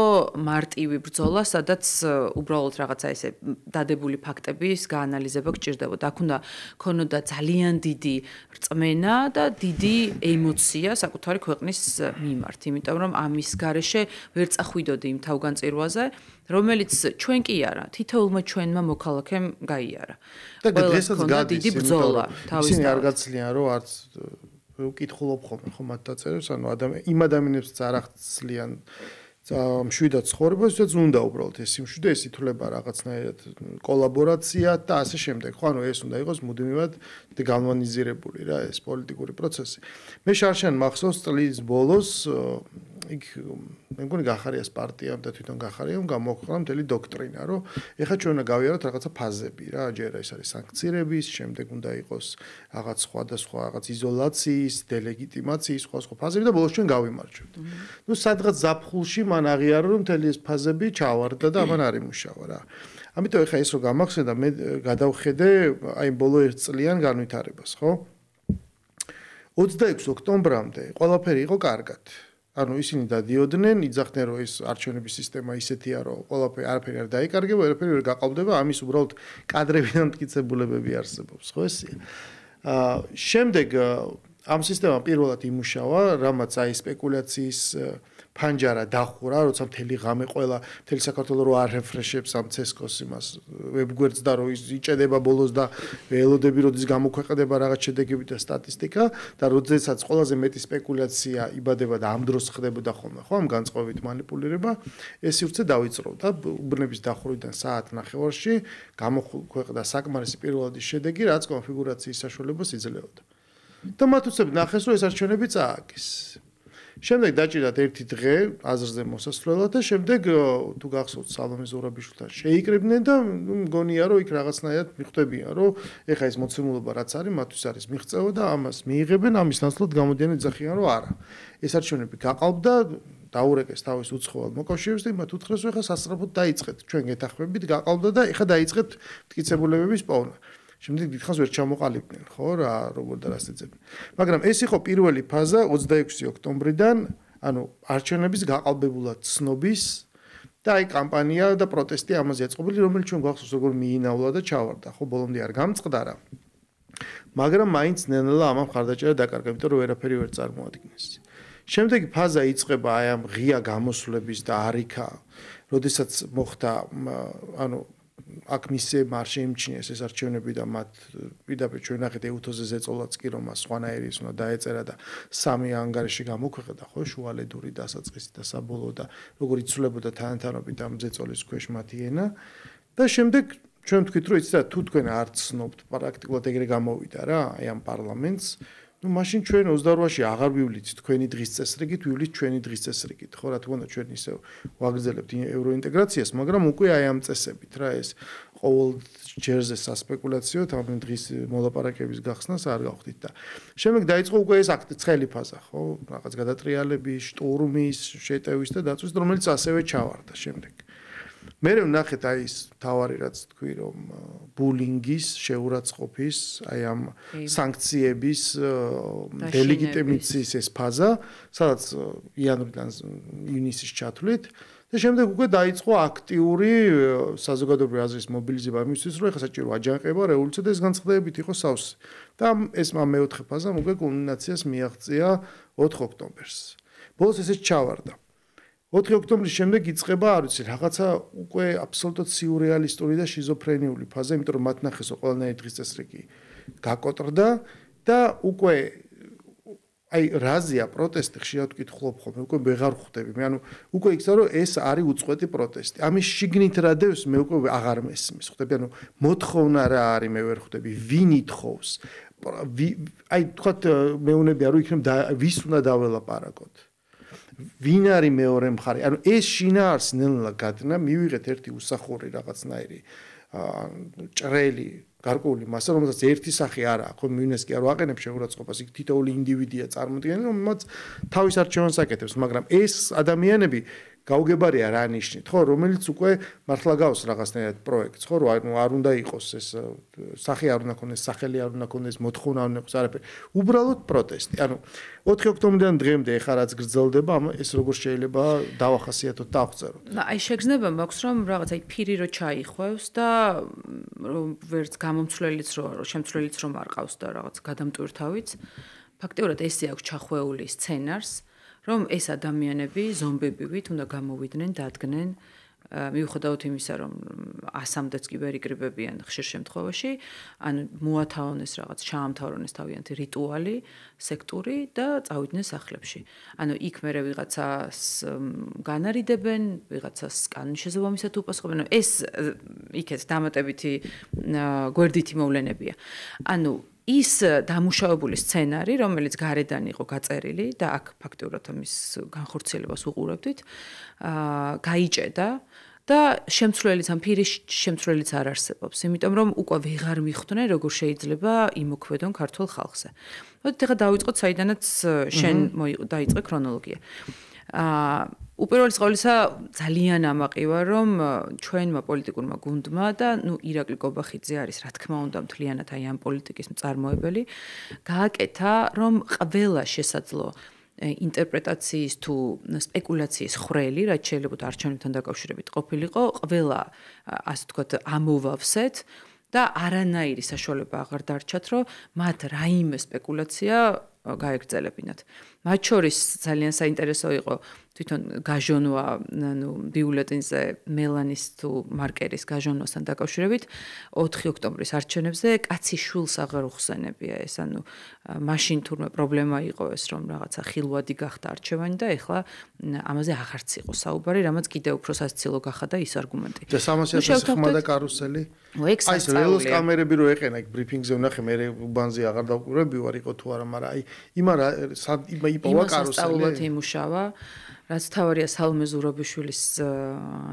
S2: მარტივი ბრძოლა, სადაც უბრალოდ რაღაცა ესე დადებული ფაქტების გაანალიზება გჭირდებოდა. აქ უნდა ქონოდა ძალიან დიდი რწმენა და დიდი ემოცია საკუთარი ქვეყნის მიმართ, იმიტომ რომ ამის გარეშე ვერ წახვიდოდი იმ თავგანწირვაზე, რომელიც ჩვენ კი არა, თითოეულმა ჩვენმა მოქალაქემ გაიარა.
S1: და დღესაც გადის
S2: დიდი ბრძოლა თავის
S1: ისინი არ გაცლიან, რომ არც ვკითხულობ ხოლმე ხო მათ დაწერებს, ანუ იმ ადამიანებსაც არ ახსლიან მშვიდად ცხოვრებას, ვისაც უნდა უბრალოდ ეს სიმშვიდე, ეს ითვლება რაღაცნაირად კოლაბორაცია და ასე შემდეგ. ხო, ანუ ეს უნდა იყოს მუდმივად განმანიზირებული რა ეს პოლიტიკური პროცესი. მე შარშან მახსოვს წლის ბოლოს იქ მე მგონი გახარიას პარტიამ და თვითონ გახარიამ გამოაქვეყნა მთელი დოქტრინა, რომ ეხლა ჩვენ უნდა გავიაროთ რაღაცა ფაზები რა, ჯერ ეს არის სანქციების, შემდეგ უნდა იყოს რაღაც სხვადასხვა რაღაც იზოლაციის, delегитимაციის სხვა ფაზები და ბოლოს ჩვენ გავიმარჯვებთ. ნუ სადღაც ზაფხულში მან აღიარა, რომ მთელი ეს ფაზები ჩავარდა და ამან არ იმუშავა რა. ამიტომ ეხლა ეს რო გამახსენდა, მე გადავხედე აი ბოლო 1 წლიან განვითარებას, ხო? 26 ოქტომბრამდე ყველაფერი იყო კარგად. ანუ ისინი დადიოდნენ, იძახდნენ, რომ ეს არჩევნების სისტემა ისეთია, რომ არაფერი არ დაიკარგება, არაფერი ვერ გაყალბდება, ამის უბრალოდ კადრებიდან მტკიცებულებები არსებობს, ხო ესეა. შემდეგ ამ სისტემამ პირველად იმუშავა, რამაც აი სპეკულაციის ფანჯარა დახურა, როცა მთელი ღამე ყველა მთელი საქართველო რო არ რეფრეშებს ამ CSGO-ს იმას ვებგვერდს და რო იჭედება ბოლოს და ველოდები როდის გამოქვეყნდება რაღაც შედეგები და სტატისტიკა და როდესაც ყველაზე მეტი სპეკულაცია იბადება და ამ დროს ხდებოდა ხოლმე, ხო, ამ განწყობით манипуლირება, ეს სივრცე დავიწყროვდა უბნების დახურვიდან საათ ნახევარში გამოქვეყნდა საკმარისი პირველადი შედეგი, რაც კონფიგურაციის საშუალებას იძლეოდა. და მათ უცებ ნახეს, რომ ეს არჩევნები წააგეს. შემდეგ დაჭირათ ერთი დღე აზრზე მოსასვლელად და შემდეგ თუ გახსოვთ სალომე ზურაბიშვილთან შეიკრიბნენ და მგონია რომ იქ რაღაცნაირად მიხვდებიან რომ ეხა ეს მოცემულობა რაც არის მათთვის არის მიღწევა და ამას მიიღებენ ამის ნაცვლად გამოდიან ეძახიან რომ არა ეს არჩევნები გაყალბდა დაურეკეს თავის უცხოელ მოკავშირეებს და მათ უთხრეს რომ ეხა სასწრაფოდ დაიწყეთ ჩვენ გეთანხმებით გაყალბდა და ეხა დაიწყეთ მტკიცებულებების პოვნა შემდეგ დიდხანს ვერ ჩამოყალიბდნენ ხო რა როგორ და რას ეძებდნენ მაგრამ ეს იყო პირველი ფაზა 26 ოქტომბრიდან ანუ არჩევნების გაყალბებულად ცნობის და აი კამპანია და პროტესტი ამაზე აწყობილი რომელიც ჩვენ გვახსოვს როგორ მიინავლა და ჩავარდა ხო ბოლომდე არ გამწყდარა მაგრამ მაინც ნელ-ნელა ამ მხარდაჭერა დაკარგა იმიტომ რომ ვერაფერი ვერ წარმოადგენს შემდეგი ფაზა იწყება აი ამ ღია გამოსვლების და არიქა როდესაც მოხდა ანუ აქ მისე არ შეიმჩნიეს ეს არჩევნები და მათ პირდაპირ ჩვენ ნახეთ ეუთოზე ზეწოლაც კი რომ სხვანაირი ის უნდა დაეწერა და სამი ანგარიში გამოქვეყნდა ხო შუალედური დასაწყისი და საბოლოო და როგორ იცვლებოდა თანათანობით ამ ზეწოლის ქვეშ მათი ენა და შემდეგ ჩვენ ვთქვით რომ იცით თუ თქვენ არ ცნობთ პრაქტიკულად ეგრე გამოვიდა რა აი ამ პარლამენტს ну მაშინ ჩვენ 28-ში აღარ ვივლით თქვენი დღის წესრიგით, ვივლით ჩვენი დღის წესრიგით. ხო რა თქმა უნდა ჩვენ ისევ ვაგრძელებთ ევროინტეგრაციას, მაგრამ უკვე აი ამ წესებით რა ეს ყოველ ჯერზე სასპეკულაციო ამ დღის მოლაპარაკების გახსნას არ გავხდით და შემდეგ დაიწყო უკვე ეს ცხელი ფაზა, ხო? რაღაც გადატრიალების, შტურმის, შეტევის და დაწვის, რომელიც ასევე ჩავარდა შემდეგ. მე ვნახეთ აი ეს თავარი რაც თქვი რომ ბულინგის შეურაცხყოფის აი ამ სანქციების დელეგიტიმაციის ეს ფაზა სადაც იანვრიდან ივნისის ჩათვლით და შემდეგ უკვე დაიწყო აქტიური საზოგადოებრივი აზრის მობილიზება იმისთვის რომ ეხლა საჭირო აჯანყება რევოლუცია და ეს განცხადებებით იყო სავსე და ეს მეოთხე ფაზა უკვე კულმინაციას მიაღწია 4 ოქტომბერს ბოლოს ესეც ჩავარდა 4 ოქტომბრის შემდეგ იწყება, არ ვიცი, რაღაცა უკვე აბსოლუტურად სიურეალისტური და შიზოფრენიული ფაზა, იმიტომ რომ მათ ნახეს ყველანაირი დღის წესრიგი გაკოტრდა და უკვე აი რაზია პროტესტი ხშირად ვკითხულობ ხოლმე, უკვე ვეღარ ხვდები. მე ანუ უკვე იქცა რომ ეს არის უწყვეტი პროტესტი. ამის შიგნით რა დევს მე უკვე აღარ მესმის. ხვდები, ანუ მოთხოვნა რა არის მე ვერ ხვდები, ვინ ითხოვს. აი თქვათ მეუნებია რომ იქნებ ვის უნდა დაველაპარაკოთ. ვინ არის მეორე მხარე? ანუ ეს შინაარსი ნელ-ნელა გადნა, მივიღეთ ერთი უსახური რაღაცნაირი ჭრელი გარკვეული მასა, რომელსაც ერთი სახე არ აქვს, ხო მინეს კი არ ვაყენებ შეურაცხყოფას, იქ თითოეული ინდივიდია წარმოდგენილი, რომელსაც თავის არჩევანს აკეთებს, მაგრამ ეს ადამიანები გაუგებარია რა ნიშნით, ხო, რომელიც უკვე მართლა გავს რაღაცნაირად პროექტს, ხო, რომ არ უნდა იყოს ეს სახე არ უნდა ქონდეს, სახელი არ უნდა ქონდეს, მოთხოვნა არ უნდა იყოს, არაფერი. უბრალოდ პროტესტი. ანუ 4 ოქტომბრიდან დღემდე ეხლა რაც გრძელდება, ეს როგორ შეიძლება დავახასიათოთ და აღწეროთ.
S2: აი შეგრძნება მაქვს რომ რაღაც აი ფირი რო ჩაიხვევს და რომ ვერც გამომცვლელიც რო შემცვლელიც რომ არ ყავს და რაღაც გადამტვირთავიც. ფაქტიურად ესე აქვს ჩახვეული სცენარს. რომ ეს ადამიანები ზომბებივით უნდა გამოვიდნენ, დადგნენ, მიუხედავად იმისა, რომ 100-მდეც კი ვერ იკრიბებიან ხშირ შემთხვევაში, ანუ მოათავონეს რაღაც, ჩაამთავრონეს თავიანთი რიტუალი, სექტური და წავიდნენ სახლებში. ანუ იქ მერე ვიღაცას განარიდებენ, ვიღაცას კანონშეზომისად უპასუხებენ. ეს იქეთ დამატებითი გვერდითი მოვლენებია. ანუ ის დამუშავებული სცენარი, რომელიც გარედან იყო გაწერილი და აქ ფაქტიურად ამის განხორციელებას უყურებდით, გაიჭედა და შემცვლელიც ამ ფირის შემცვლელიც არ არსებობს, იმიტომ რომ უკვე ვეღარ მიხვდნენ როგორ შეიძლება იმოქმედონ ქართულ ხალხზე. მოდით ახლა დავიწყოთ საიდანაც შენ დაიწყე ქრონოლოგია. უპირველეს ყოვლისა ძალიან ამაყივა რომ ჩვენმა პოლიტიკურმა გუნდმა და ირაკლი გობახიძე არის რა თქმა უნდა მთლიანად აი ამ პოლიტიკის მწარმოებელი გააკეთა რომ ყველა შესაძლო ინტერპრეტაციის თუ სპეკულაციის ხრელი რაც შეიძლება არჩევნებთან დაკავშირებით ყოფილიყო ყველა ასე ვთქვათ ამოვავსეთ და არანაირი საშუალება აღარ დარჩათ რომ მათ რაიმე სპეკულაცია გაეგრძელებინათ. მათ შორის ძალიან საინტერესო იყო თვითონ გაჟონვა, ბიულეტენზე მელანის თუ მარკერის გაჟონვასთან დაკავშირებით 4 ოქტომბრის არჩევნებზე კაცი შვილს აღარ უხსენებია ეს, მაშინ თურმე პრობლემა იყო ეს, რომ რაღაცა ხილვადი გახდა არჩევანი და ეხლა ამაზე აღარც იყო საუბარი, რამაც კიდევ უფრო სასაცილო გახადა ის არგუმენტი.
S1: და 300.000 ხმა და კარუსელი. აი, რეალოს კამერები რო ეყენა იქ ბრიფინგზე ვნახე, მე უბანზე აღარ დავკვირვები ვარ იყო თუ არა, მაგრამ აი იპოვა კარუსელი.
S2: სწავლობთ იმუშავა, რაც თავარია სალომე ზურაბიშვილის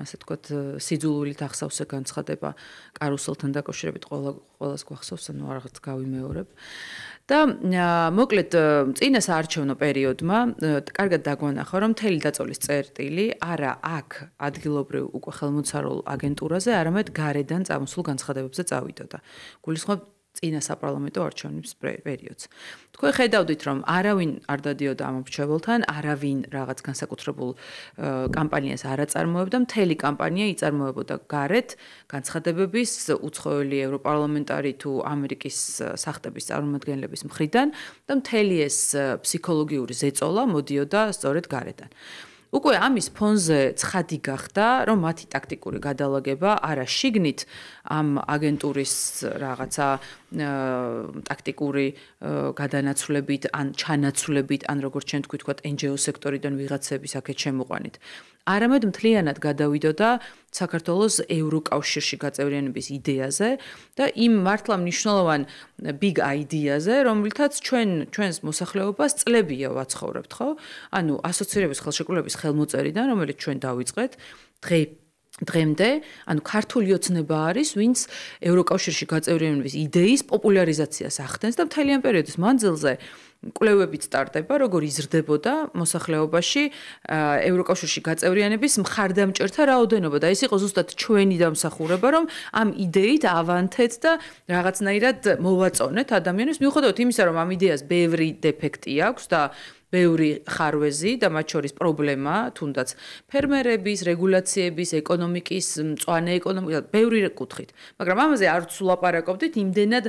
S2: ასე ვთქვათ სიძულვილით ახსავსე განცხადება კარუსელთან დაკავშირებით ყველას გვახსოვს, რაღაც გავიმეორებ. და მოკლედ წინა საარჩევნო პერიოდმა კარგად დაგვანახა, რომ მთელი დაწოლის წერტილი არა აქ ადგილობრივ უკვე ხელმოცარულ აგენტურაზე, არამედ გარედან წამოსულ განცხადებებზე წავიდოდა. გულისხმობ წინა საპარლამენტო არჩევნების პერიოდს. თქვენ ხედავდით, რომ არავინ არ დადიოდა ამ მრჩეველთან, არავინ რაღაც განსაკუთრებულ კამპანიას არ აწარმოებდა, მთელი კამპანია იწარმოებოდა გარეთ განცხადებების უცხოელი ევროპარლამენტარი თუ ამერიკის სახტების წარმომადგენლების მხრიდან და მთელი ეს ფსიქოლოგიური ზეწოლა მოდიოდა სწორედ გარედან. უკვე ამის ფონზე ცხადი გახდა, რომ მათი ტაქტიკური გადალაგება არა შიგნით ამ აგენტურის რაღაცა ტაქტიკური გადანაცვლებით ან ჩანაცვლებით, ან როგორც ჩვენ თქვით, NGO სექტორიდან ვიღაცების აქეთ შემოყვანით. არამედ მთლიანად გადავიდოდა საქართველოს ევროკავშირში გაწევრიანების იდეაზე და იმ მართლა მნიშვნელოვან big idea-ზე, რომლითაც ჩვენს მოსახლეობას წლებია ვაცხოვრებთ, ხო? ანუ ასოცირების ხელშეკრულების ხელმოწერიდან, რომელიც ჩვენ დავიწყეთ, დღემდე, ანუ ქართული ოცნება არის, ვინც ევროკავშირში გაწევრიანების იდეის პოპულარიზაციას ახდენს და მთელი ამ პერიოდის მანძილზე კვლევებით სტარტება, როგორ იზრდებოდა მოსახლეობაში ევროკავშირში გაწევრიანების მხარდამჭერთა რაოდენობა და ეს იყო ზუსტად ჩვენი დამსახურება, რომ ამ იდეით ავანთეთ და რაღაცნაირად მოვაწონეთ ადამიანებს, მიუხედავად იმისა, რომ ამ იდეას ბევრი დეფექტი აქვს და ბევრი ხარვეზი და მათ შორის პრობლემა, თუნდაც ფერმერების, რეგულაციების, ეკონომიკის, მწვანე ეკონომიკის, ბევრი კუთხით. მაგრამ ამაზე არც ვლაპარაკობდით, იმდენად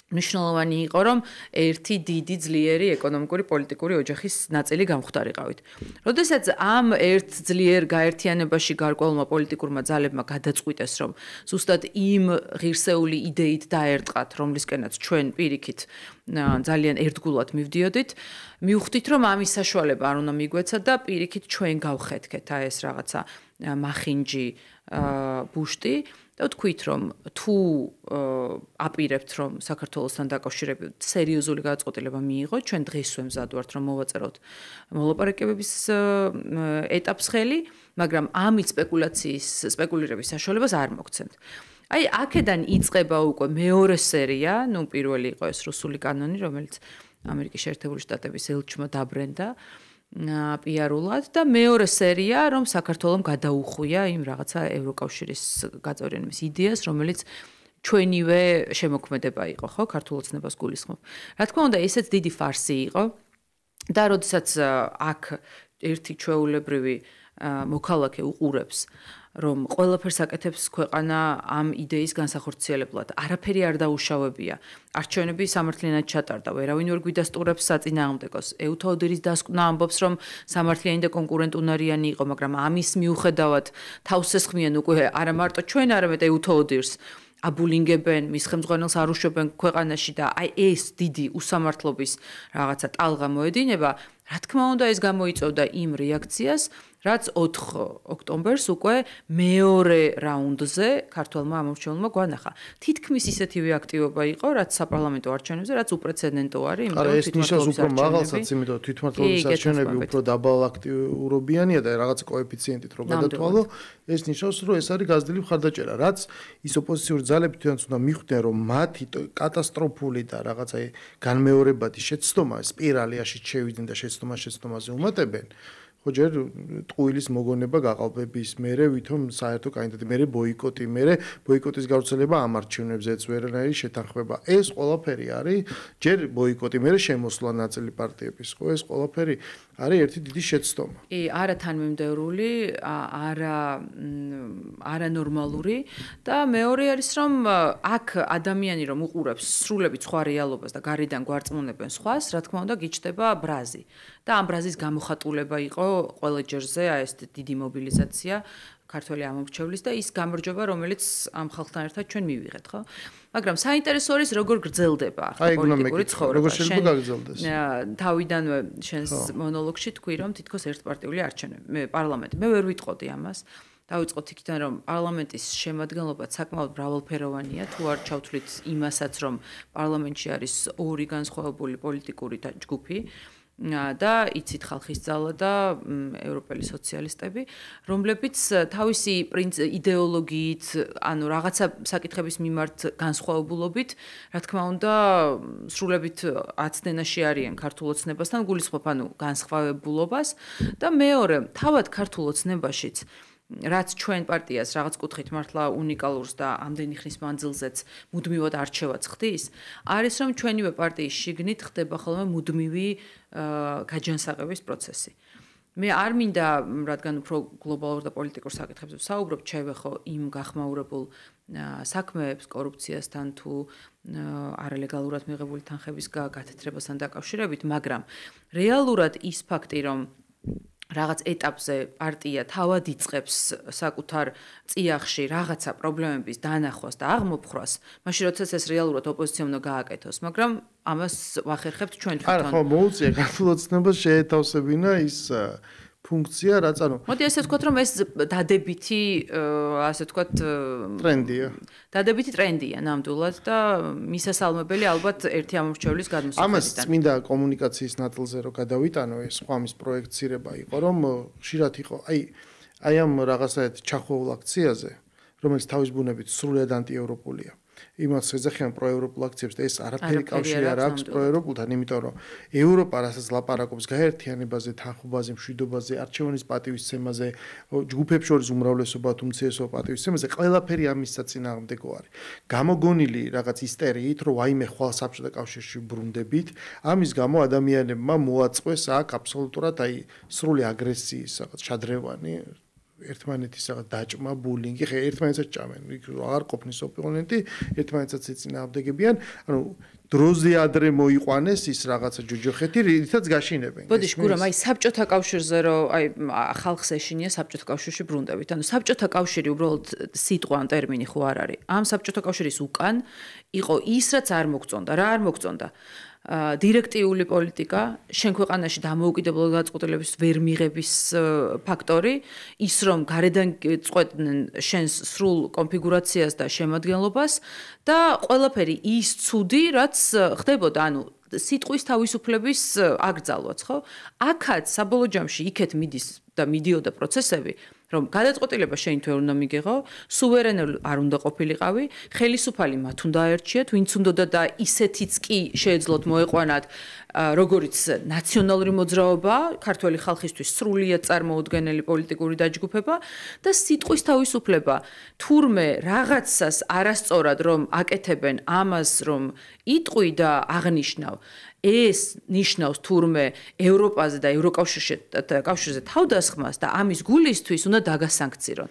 S2: მნიშვნელოვანი იყო, რომ ერთი დიდი ძლიერი ეკონომიკური პოლიტიკური ოჯახის ნაწილი გამختارიყავით. როდესაც ამ ერთ ძლიერ გაერთიანებაში გარკვეულმა პოლიტიკურმა ძალებმა გადაწყვიტეს, რომ ზუსტად იმ ღირსეული იდეით დაერტყათ, რომლისკენაც ჩვენ პირიქით ძალიან ერთგულად მივდიოდით, მივხვდით, რომ ამის საშუალება არ უნდა მიგვეცა და პირიქით ჩვენ გავხეთქეთ ეს რაღაცა მახინჯი ბუშტი და ვთქვით, რომ თუ აპირებთ, რომ საქართველოსთან დაკავშირებით სერიოზული გადაწყვეტილება მიიღოთ, ჩვენ დღესვე მზად ვართ, რომ მოვაწეროთ მოლაპარაკებების ეტაპს ხელი, მაგრამ ამით სპეკულირების საშუალებას არ მოგცემთ. აი, აქედან იწყება უკვე მეორე სერია, პირველი იყო ეს რუსული კანონი, რომელიც ამერიკის შეერთებული შტატების ელჩმა დაბრენდა პიარულად და მეორე სერია, რომ საქართველომ გადაუხვია იმ რაღაცა ევროკავშირის გაწევრიანების იდეას, რომელიც ჩვენივე შემოქმედება იყო, ხო, ქართულ ოცნებას გულისხმობ. რა თქმა უნდა, ესეც დიდი ფარსი იყო და როდესაც აქ ერთი ჩვეულებრივი მოქალაქე უყურებს, რომ ყველაფერს აკეთებს ქვეყანა ამ იდეის განსახორციელებლად. არაფერი არ დაუშავებია. არჩევნები სამართლიანად ჩატარდა, ვერავინ ვერ გვიდასტურებს საწინააღმდეგოს. ეუთოოდირის დასკვნა ამბობს, რომ სამართლიანი და კონკურენტუნარიანი იყო, მაგრამ ამის მიუხედავად თავს ესხმიან უკვე არა მარტო ჩვენ, არამედ ეუთოოდირს აბულინგებენ, მის ხელმძღვანელს არ უშვებენ ქვეყანაში და აი ეს დიდი უსამართლობის რაღაცა ტალღა მოედინება. რა თქმა უნდა, ეს გამოიწვევდა იმ რეაქციას, რაც 4 ოქტომბერს უკვე მეორე რაუნდზე ქართველმა ამორჩეულმა გვანახა. თითქმის ისეთივე აქტივობა იყო, რაც საპარლამენტო არჩევნებზე, რაც უპრეცედენტო არის,
S1: იმიტომ რომ თვითმმართველობის უფრო მაღალსაც, იმიტომ თვითმმართველობის არჩევნები უფრო დაბალ აქტიურობიანია და რაღაც კოეფიციენტით რო გადათვალო, ეს ნიშნავს, რომ ეს არის გაზრდილი მხარდაჭერა, რაც ის ოპოზიციური ძალები თვითონაც უნდა მიხვდნენ, რომ მათი კატასტროფული და რაღაცა განმეორებადი შეცდომა სპირალიაში შევიდნენ და შეცდომაზე უმატებენ. ხო ჯერ ტყუილის მოგონება გაყალბების, მერე ვითომ საერთო კანდიდატი, მერე ბოიკოტი, მერე ბოიკოტის გავრცელება ამ არჩევნებზეც ვერანაირი შეთანხმება. ეს ყველაფერი არის ჯერ ბოიკოტი, მერე შემოსვლა ნაწილი პარტიების, ხო, ეს ყველაფერი არის ერთი დიდი შეცდომა.
S2: კი, არა თანმიმდევრული, არა ნორმალური და მეორე არის, რომ აქ ადამიანი რომ უყურებს სრულებით სხვა რეალობას და გარედან გვარწმუნებენ სხვას, რა თქმა უნდა, გიჩნდება ბრაზი. და ამ ბრაზის გამოხატულება იყო ყველა ჯერზე აი ეს დიდი მობილიზაცია ქართველი ამომრჩევლის და ის გამარჯვება, რომელიც ამ ხალხთან ერთად ჩვენ მივიღეთ, ხო? მაგრამ საინტერესო არის როგორ გრძელდება პოლიტიკური ცხოვრება.
S1: როგორ შეიძლება გაგრძელდეს?
S2: თავიდანვე შენს მონოლოგში თქვი, რომ თითქოს ერთპარტიული არჩევნები, პარლამენტი. მე ვერ ვიტყოდი ამას. დავიწყოთ იქიდან, რომ პარლამენტის შემადგენლობა საკმაოდ მრავალფეროვანია, თუ არ ჩავთვლით იმასაც, რომ პარლამენტში არის ორი განსხვავებული პოლიტიკური ჯგუფი და იცით ხალხის ძალა და ევროპელი სოციალისტები, რომლებიც თავისი იდეოლოგიით, ანუ რაღაცა საკითხების მიმართ განსხვავებულობით, რა თქმა უნდა, სრულებით აცდენაში არიან ქართულ ოცნებასთან, გულისხმობ ანუ განსხვავებულობას და მეორე, თავად ქართულ ოცნებაშიც რაც ჩვენ პარტიას რაღაც კუთხით მართლა უნიკალურს და ამდენი ხნის მანძილზეც მუდმივად არჩევაც ხდის, არის რომ ჩვენივე პარტიის შიგნით ხდება ხოლმე მუდმივი გაჯანსაღების პროცესი. მე არ მინდა, რადგან უფრო გლობალურ და პოლიტიკურ საკითხებზე ვსაუბრობ, ჩავეხო იმ გახმაურებულ საქმეებს, კორუფციასთან თუ არალეგალურად მიღებული თანხების გათეთრებასთან დაკავშირებით, მაგრამ რეალურად ის ფაქტი, რომ რაღაც ეტაპზე პარტია თავად იწყებს საკუთარ წიაღში რაღაცა პრობლემების დანახვას და აღმოფხვრას, მაშინ როდესაც ეს რეალურად ოპოზიცია უნდა გააკეთოს, მაგრამ ამას ვახერხებთ ჩვენ თვითონ.
S1: არა, ხო, მოუწია ქართულ ოცნებას შეეთავსებინა ის ფუნქცია, რაც ანუ
S2: მოდი ასე ვთქვათ, რომ ეს დადებითი, ასე ვთქვათ,
S1: ტრენდია.
S2: დადებითი ტრენდია ნამდვილად და მისასალმებელი ალბათ ერთი ამორჩევლის გადმოსახედიდან.
S1: ამას წმინდა კომუნიკაციის ნაწილზე რო გადავიტანო, ეს სხვა მის პროექცირება იყო, რომ ხშირად იყო, აი ამ რაღაცაეთ ჩახვეულ აქციაზე, რომელიც თავის ბუნებით სრულიად ანტიევროპულია. იმას ეძახიან პროევროპულ აქციებს და ეს არაფერი კავშირი არ აქვს პროევროპულთან, იმიტომ რომ ევროპა რასაც ლაპარაკობს გაერთიანებაზე, თანხმობაზე, მშვიდობაზე, არჩევანის პატივისცემაზე, ჯგუფებს შორის უმრავლესობა თუ უმცირესობა პატივისცემაზე, ყველაფერი ამის საწინააღმდეგო არის. გამოგონილი რაღაც ისტერიით, რომ აიმე ხვალ საბჭოთა კავშირში ბრუნდებით, ამის გამო ადამიანებმა მოაწყვეს აქ აბსოლუტურად სრული აგრესიის რაღაც შადრევანი ერთმანეთის რაღაც დაჭმა, ბულინგი, ხე ერთმანეთსაც ჭამენ, იქ აღარ ყოფნის ოპონენტი, ერთმანეთსაც ეწინააღმდეგებიან, ანუ დროზე ადრე მოიყვანეს ის რაღაცა ჯოჯოხეთი, რითაც გაშინებენ.
S2: ბოდიში, გურამ, აი საბჭოთა კავშირზე რომ აი ხალხს ეშინია საბჭოთა კავშირში ბრუნდებით. ანუ საბჭოთა კავშირი უბრალოდ სიტყვა ან ტერმინი ხო არ არის. ამ საბჭოთა კავშირის უკან იყო ის, რაც არ მოგწონდა, რა არ მოგწონდა. დირექტიული პოლიტიკა, შენ ქვეყანაში დამოუკიდებლად გაწყვეტილების ვერ მიღების ფაქტორი, ის რომ გარედან წყვეტდნენ შენს სრულ კონფიგურაციას და შემადგენლობას და ყველაფერი ის ცუდი, რაც ხდებოდა, ანუ სიტყვის თავისუფლების აკრძალვაც, ხო? აქაც საბოლოო ჯამში იქეთ მიდის და მიდიოდა პროცესები, რომ გადაწყვეტილება შენ თვე უნდა მიგეღო, სუვერენული არ უნდა ყოფილიყავი, ხელისუფალი მათ უნდა აერჩიათ, ვინც უნდა და ისეთიც კი შეეძლოთ მოეყვანათ, როგორც ნაციონალური მოძრაობა, ქართველი ხალხისთვის სრულიად წარმოუდგენელი პოლიტიკური დაჯგუფება და სიტყვის თავისუფლება, თურმე რაღაცას არასწორად რომ აკეთებენ ამას რომ იტყვი და აღნიშნავ ეს ნიშნავს თურმე ევროპაზე და ევროკავშირზე თავდასხმას და ამის გულისთვის უნდა დაგასანქცირონ.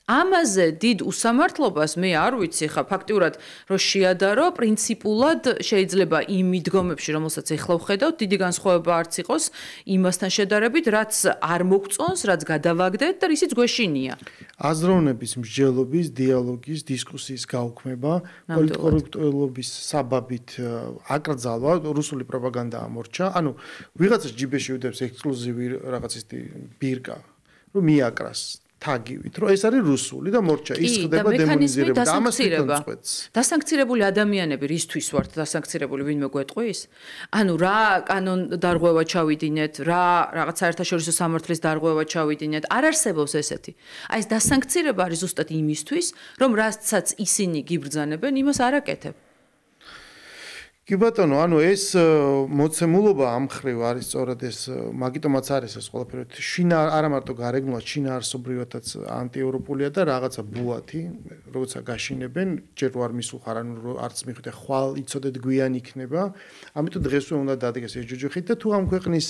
S2: ამაზე დიდ უსამართლობას მე არ ვიცი, ხა ფაქტიურად რომ შეადარო, პრინციპულად შეიძლება იმ მიდგომებში, რომელსაც ეხლა ვხედავთ, დიდი განსხვავება არც იყოს იმასთან შედარებით, რაც არ მოგწონს, რაც გადავაგდეთ და რისიც გვეშინია.
S1: აზროვნების მსჯელობის, დიალოგის, დისკუსიის გაუქმება, პოლიტკორექტულობის საბაბით აკრძალვა, რუსული პროპაგანდა ამორჩა, ანუ ვიღაცას ჯიბეში უდებს ექსკლუზივი რაღაცის ბირკა, რომ მიაკრას თაგივით, რომ ეს არის რუსული და მორჩა, ის ხდება დემონიზირება და ამას თვითონ წყვეტს.
S2: დასანქცირებული ადამიანები რისთვის ვართ დასანქცირებული, ვინმე გვეტყვის? ანუ რა კანონ დარღვევა ჩავიდინეთ, რა რაღაც საერთაშორისო სამართლის დარღვევა ჩავიდინეთ, არ არსებობს ესეთი. აი ეს დასანქცირება არის ზუსტად იმისთვის, რომ რასაც ისინი გიბრძანებენ, იმას არ აკეთებ.
S1: კი ბატონო, ანუ ეს მოცემულობა ამ ხრივ არის სწორედ ეს, მაგიტომაც არის ეს ყველაფერი. შინა არა მარტო გარეგნულად, შინაარსობრივადაც ანტიევროპულია და რაღაცა ბუათი, როცა გაშინებენ, ჯერ არ მისულხარ, ანუ არც მიხვდე, ხვალ იცოდეთ გვიან იქნება. ამიტომ დღესვე უნდა დადგეს ეს ჯოჯოხით და თუ ამ ქვეყნის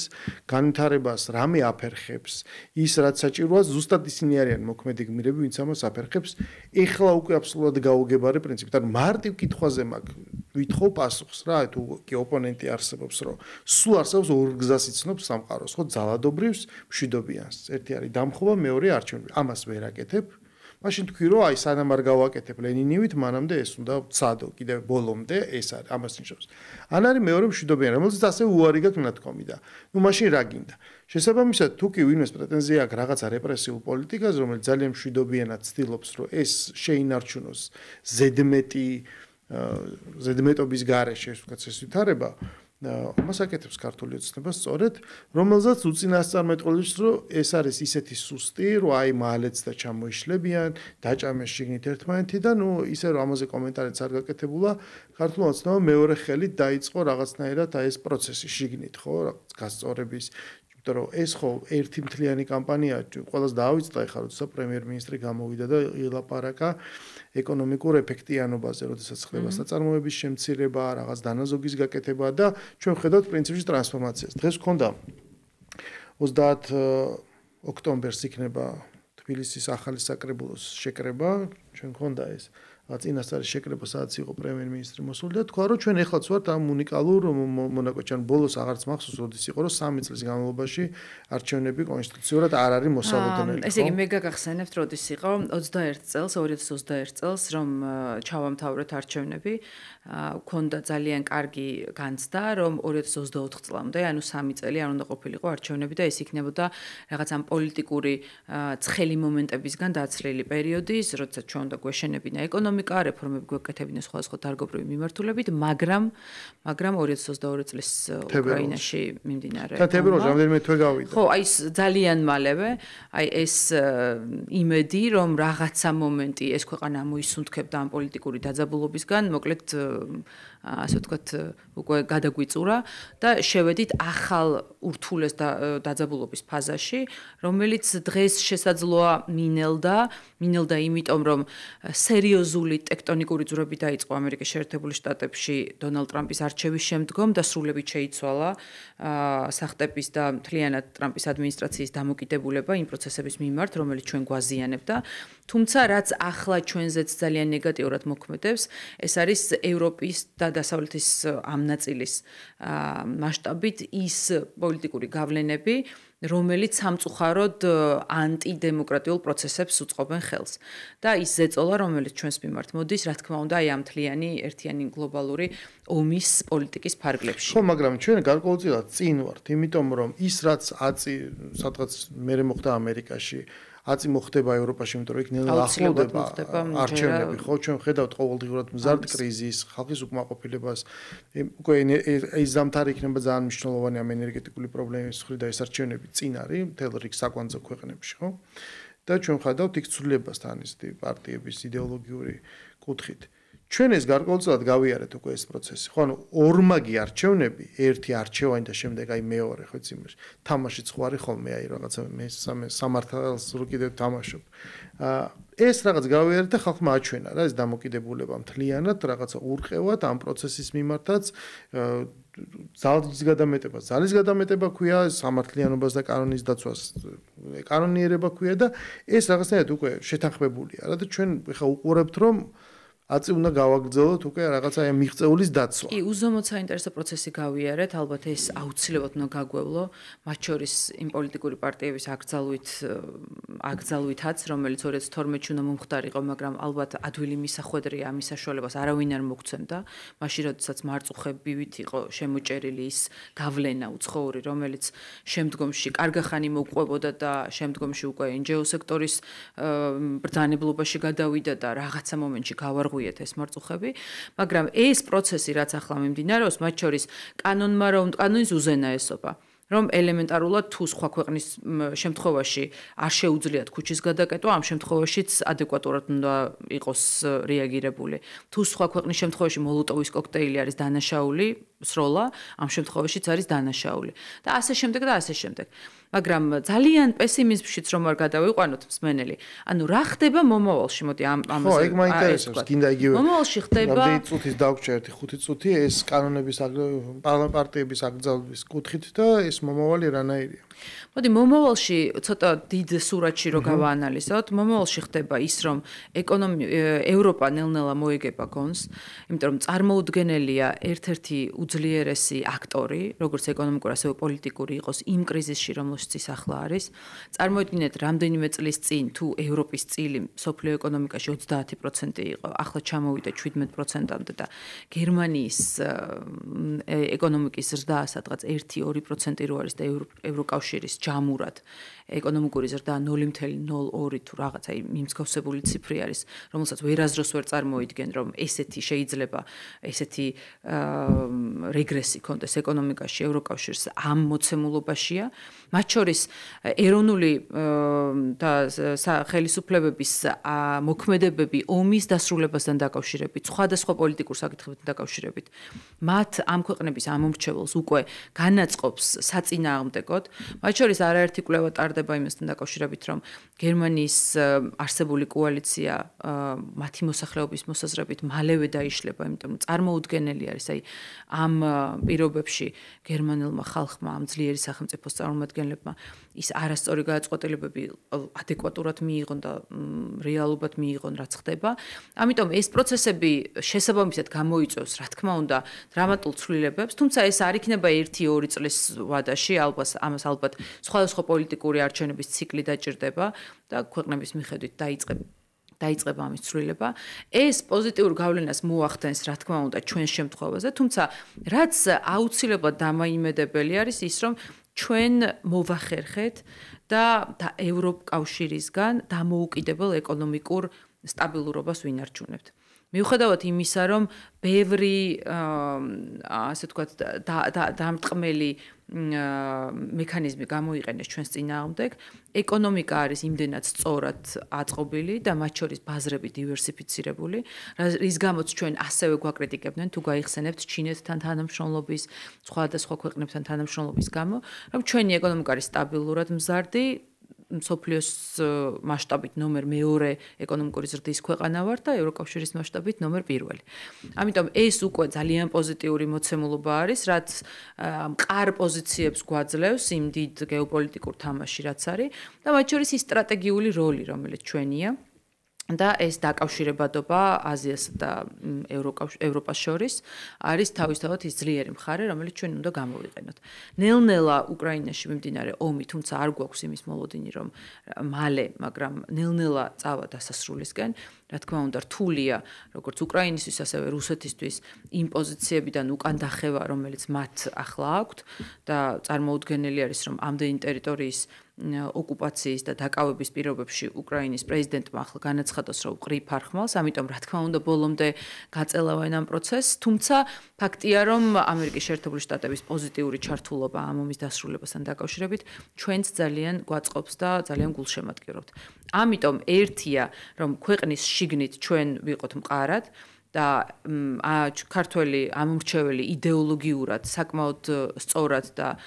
S1: განვითარებას რამე აფერხებს, ის რაც საჭიროა, ზუსტად ისინი არიან მოქმედი გმირები, ვინც ამას აფერხებს. ეხლა უკვე აბსოლუტურად გაუგებარი პრინციპი. ანუ მარტივ კითხვაზე მაქვს ვითხოვ პასუხს რა, თუ კი ოპონენტი არსებობს, რომ სულ არსებობს ორ გზას იცნობს სამყაროს, ხო, ძალადობრივს, მშვიდობიანს. ერთი არის დამხობა, მეორე არჩევნები. ამას ვერ აკეთებ. მაშინ თქვი რომ აი სანამ არ გავაკეთებ ლენინივით, მანამდე ეს უნდა ვცადო, კიდევ ბოლომდე ეს არის, ამას ნიშნავს. ან არის მეორე მშვიდობიანი, რომელზეც ასე უარი გაქვს ნათქვამი და ნუ მაშინ რა გინდა? შესაბამისად, თუ კი ვინმეს პრეტენზია აქვს რაღაცა რეპრესიულ პოლიტიკაზე, რომელიც ძალიან მშვიდობიანად ცდილობს, რომ ეს შეინარჩუნოს ზედმეტობის გარეშე, ეს ვთქვათ, ეს ვითარება, ამას აკეთებს ქართული ოცნება სწორედ, რომელზეც უწინასწარმეტყველებს, რომ ეს არის ისეთი სუსტი, რომ აი მალეც და ჩამოიშლებიან, დაჭამეს შიგნით ერთმანეთი და ნუ ისე რომ ამაზე კომენტარიც არ გაკეთებულა, ქართული ოცნება მეორე ხელით დაიწყო რაღაცნაირად აი ეს პროცესი შიგნით, ხო, რაღაც გასწორების იმიტომ რომ ეს ხო ერთი მთლიანი კამპანია ყველას დაავიწყდა ეხლა როცა პრემიერ-მინისტრი გამოვიდა და ილაპარაკა ეკონომიკურ ეფექტიანობაზე, როდესაც ხდება საწარმოების შემცირება, რაღაც დანაზოგის გაკეთება და ჩვენ ვხედავთ პრინციპში ტრანსფორმაციას. დღეს გქონდა 30 ოქტომბერს იქნება თბილისის ახალი საკრებულოს შეკრება, ჩვენ გქონდა ეს წინასწარი შეკრება, სადაც იყო პრემიერ-მინისტრი მოსული და თქვა, რომ ჩვენ ეხლაც ვართ ამ უნიკალურ მონაკოჩი, ან ბოლოს აღარც მახსოვს, როდის იყო, რომ 3 წლის განმავლობაში არჩევნები კონსტიტუციურად არ არის მოსალოდნელი.
S2: ესე იგი, მე გაგახსენებთ, როდის იყო 2021 წელს, რომ ჩავამთავრეთ არჩევნები, ქონდა ძალიან კარგი განცდა, რომ 2024 წლამდე, ანუ 3 წელი არ უნდა ყოფილიყო არჩევნები და ეს იქნებოდა რაღაც ამ პოლიტიკური ცხელი მომენტებისგან დაცლილი პერიოდი, როდესაც ჩვენ უნდა გვეშენებინა ეკონომიკა, რეფორმები გვეკეთებინა სხვადასხვა დარგობრივი მიმართულებით, მაგრამ 2022 წლის უკრაინაში მიმდინარე.
S1: და თებერვალში რამდენიმე თვე გავიდა.
S2: ხო, აი ძალიან მალევე, აი ეს იმედი, რომ რაღაცა მომენტი ეს ქვეყანა მოისუნთქებდა ამ პოლიტიკური დაძაბულობისგან, მოკლედ ასე ვთქვათ, უკვე გადაგვიწურა და შევედით ახალ ურთულეს დაძაბულობის ფაზაში, რომელიც დღეს შესაძლოა მინელდა იმიტომ, რომ სერიოზული ტექტონიკური ძვრები დაიწყო ამერიკის შეერთებული შტატებში დონალდ ტრამპის არჩევის შემდგომ და სრულებით შეიცვალა სახტების და მთლიანად ტრამპის ადმინისტრაციის დამოკიდებულება იმ პროცესების მიმართ, რომელიც ჩვენ გვაზიანებდა. თუმცა რაც ახლა ჩვენზეც ძალიან ნეგატიურად მოქმედებს, ეს არის ევროპის და დასავლეთის ამ ნაწილის მასშტაბით ის პოლიტიკური გავლენები, რომელიც სამწუხაროდ ანტიდემოკრატიულ პროცესებს უწყობენ ხელს. და ის ზეწოლა, რომელიც ჩვენს მიმართ მოდის, რა თქმა უნდა, აი ამ მთლიანი ერთიანი გლობალური ომის პოლიტიკის ფარგლებში.
S1: ხო, მაგრამ ჩვენ გარკვეულწილად წინ ვართ, იმიტომ რომ ის რაც სადღაც მერე მოხდა ამერიკაში, აწი მოხდება ევროპაში, იმიტომ რომ იქ ნელა ახლოვდება არჩევნები, ხო, ჩვენ ხედავთ ყოველდღიურად მზარდ კრიზისს, ხალხის უკმაყოფილებას, უკვე ეს ზამთარი იქნება ძალიან მნიშვნელოვანი ამ ენერგეტიკული პრობლემების მხრიდან და ეს არჩევნები წინ არის მთელ რიგ საკვანძო ქვეყნებში, ხო? და ჩვენ ხედავთ იქ ცვლილებას ისეთი პარტიების იდეოლოგიური კუთხით. ჩვენ ეს გარკვეულწილად გავიარეთ უკვე ეს პროცესი. ხო, ანუ ორმაგი არჩევნები, ერთი არჩევანი და შემდეგ აი მეორე, ხო იცი იმაში. თამაშიც ხო არის ხოლმე, აი რაღაცა მე სამართალს რო კიდევ თამაშობ. ეს რაღაც გავიარეთ და ხალხმა აჩვენა რა ეს დამოკიდებულება მთლიანად რაღაცა ურყევად ამ პროცესის მიმართაც ძალის გადამეტება ქვია, სამართლიანობას და კანონის დაცვას კანონიერება ქვია და ეს რაღაცნაირად უკვე შეთანხმებულია რა და ჩვენ ხა უყურებთ რომ აწი უნდა გავაგრძელოთ უკვე რაღაცა ამ მიღწეულის დაცვა.
S2: კი, უზომოდ საინტერესო პროცესი გავიარეთ, ალბათ ეს აუცილებლად უნდა გაგვევლო, მათ შორის იმ პოლიტიკური პარტიების აკრძალვითაც, რომელიც 2012-ში უნდა მომხდარიყო, მაგრამ ალბათ ადვილი მისახვედრია ამის საშუალებას არავინ არ მოგცემდა, მაშინ როდესაც მარწუხებივით იყო შემოჭერილი ის გავლენა უცხოური, რომელიც შემდგომში კარგახანი მოუყვებოდა და შემდგომში უკვე NGO სექტორის ბრძანებლობაში გადავიდა და რაღაცა მომენტში გავარღვიეთ ეს მარწუხები, მაგრამ ეს პროცესი რაც ახლა მიმდინარეობს, მათ შორის კანონის უზენაესობა, რომ ელემენტარულად თუ სხვა ქვეყნის შემთხვევაში არ შეუძლიათ ქუჩის გადაკეტვა, ამ შემთხვევაშიც ადეკვატურად უნდა იყოს რეაგირებული. თუ სხვა ქვეყნის შემთხვევაში მოლოტოვის კოქტეილი არის დანაშაული, სროლა, ამ შემთხვევაშიც არის დანაშაული. და ასე შემდეგ და ასე შემდეგ. მაგრამ ძალიან პესიმიზმშიც რომ არ გადავიყვანოთ მსმენელი. ანუ რა ხდება მომავალში? მოდი ამაზე.
S1: ხო, ეგ მაინტერესებს, გინდა იგივე.
S2: მომავალში ხდება
S1: რამდენი წუთის დაგვრჩა 1-5 წუთი ეს კანონების პარტიების აკრძალვის კუთხით და ეს ეს მომავალი რანაირია?
S2: მოდი მომავალში ცოტა დიდ სურათში რო გავაანალიზოთ, მომავალში ხდება ის, რომ ევროპა ნელ-ნელა მოიგება გონს, იმიტომ რომ წარმოუდგენელია ერთ-ერთი უძლიერესი აქტორი, როგორც ეკონომიკური, ასევე პოლიტიკური იყოს იმ კრიზისში, რომელშიც ის ახლა არის. წარმოიდგინეთ, რამდენიმე წლის წინ თუ ევროპის წილი სოფლიო ეკონომიკაში 30% იყო, ახლა ჩამოვიდა 17%-მდე და გერმანიის ეკონომიკის ზრდა სადღაც 1-2% რო არის და ევროკავშირის ჯამურად ეკონომიკური ზრდა 0.02 თუ რაღაც აი მიმსგავსებული ციფრი არის, რომელსაც ვერაზროს ვერ წარმოიდგენ, რომ ესეთი შეიძლება ესეთი რეგრესი კონდეს ეკონომიკაში ევროკავშირს ამ მოცემულობაშია. მათ შორის ეროვნული და ხელისუფლებების მოქმედებები ომის დასრულებასთან დაკავშირებით, სხვადასხვა პოლიტიკურ საკითხებთან დაკავშირებით, მათ ამ ქვეყნების ამომრჩეველს უკვე განაწყობს საწინააღმდეგოდ. მათ შორის არაერთი კვლევა ტარდება იმასთან დაკავშირებით, რომ გერმანიის არსებული კოალიცია მათი მოსახლეობის მოსაზრებით მალევე დაიშლება, იმიტომ რომ წარმოუდგენელი არის აი ამ პირობებში გერმანელმა ხალხმა, ამ ძლიერი სახელმწიფოს წარმომადგენლებმა ის არასწორი გადაწყვეტილებები ადეკვატურად მიიღონ და რეალურად მიიღონ, რაც ხდება. ამიტომ ეს პროცესები შესაბამისად გამოიწვევს, რა თქმა უნდა, დრამატულ ცვლილებებს, თუმცა ეს არ იქნება 1-2 წლის ვადაში, ამას ალბათ სხვადასხვა პოლიტიკური არჩევნების ციკლი დაჭირდება და ქვეყნების მიხედვით დაიწყება ამის ცვლილება. ეს პოზიტიურ გავლენას მოახდენს, რა თქმა უნდა, ჩვენს შემთხვევაზე, თუმცა რაც აუცილებლად დამაიმედებელი არის ის, რომ ჩვენ მოვახერხეთ და ევროკავშირისგან დამოუკიდებელ ეკონომიკურ სტაბილურობას ვინარჩუნებთ. მიუხედავად იმისა, რომ ბევრი ასე ვთქვათ დამტყმელი მექანიზმი გამოიყენეს ჩვენს წინააღმდეგ, ეკონომიკა არის იმდენად სწორად აწყობილი და მათ შორის ბაზრები დივერსიფიცირებული, რის გამოც ჩვენ ასევე გვაკრიტიკებდნენ თუ გაიხსენებთ ჩინეთთან თანამშრომლობის, სხვადასხვა ქვეყნებთან თანამშრომლობის გამო, რომ ჩვენი ეკონომიკა არის სტაბილურად მზარდი, მსოფლიოს მასშტაბით ნომერ მეორე ეკონომიკური ზრდის ქვეყანა ვარ და ევროკავშირის მასშტაბით ნომერ პირველი. ამიტომ ეს უკვე ძალიან პოზიტიური მოცემულობა არის, რაც მყარ პოზიციებს გვაძლევს იმ დიდ გეოპოლიტიკურ თამაში, რაც არის და მათ შორის ის სტრატეგიული როლი, რომელიც ჩვენია. და ეს დაკავშირებადობა აზიასა და ევროპას შორის არის თავისთავად ის ძლიერი მხარე, რომელიც ჩვენ უნდა გამოვიყენოთ. ნელ-ნელა უკრაინაში მიმდინარე ომი, თუმცა არ გვაქვს იმის მოლოდინი, რომ მალე, მაგრამ ნელ-ნელა წავა დასასრულისკენ. რა თქმა უნდა, რთულია, როგორც უკრაინისთვის, ასევე რუსეთისთვის იმ პოზიციებიდან უკან დახევა, რომელიც მათ ახლა აქვთ და წარმოუდგენელი არის, რომ ამდენი ტერიტორიის ოკუპაციის და დაკავების პირობებში უკრაინის პრეზიდენტმა ახლა განაცხადოს, რომ ყრი ფარხმალს, ამიტომ რა თქმა უნდა ბოლომდე გაწელავენ ამ პროცესს, თუმცა ფაქტია, რომ ამერიკის შეერთებული შტატების პოზიტიური ჩართულობა ამ ომის დასრულებასთან დაკავშირებით ჩვენც ძალიან გვაწყობს და ძალიან გულშემატკივრობთ. ამიტომ ერთია, რომ ქვეყნის შიგნით ჩვენ ვიყოთ მყარად და ქართველი ამომრჩეველი იდეოლოგიურად საკმაოდ სწორად და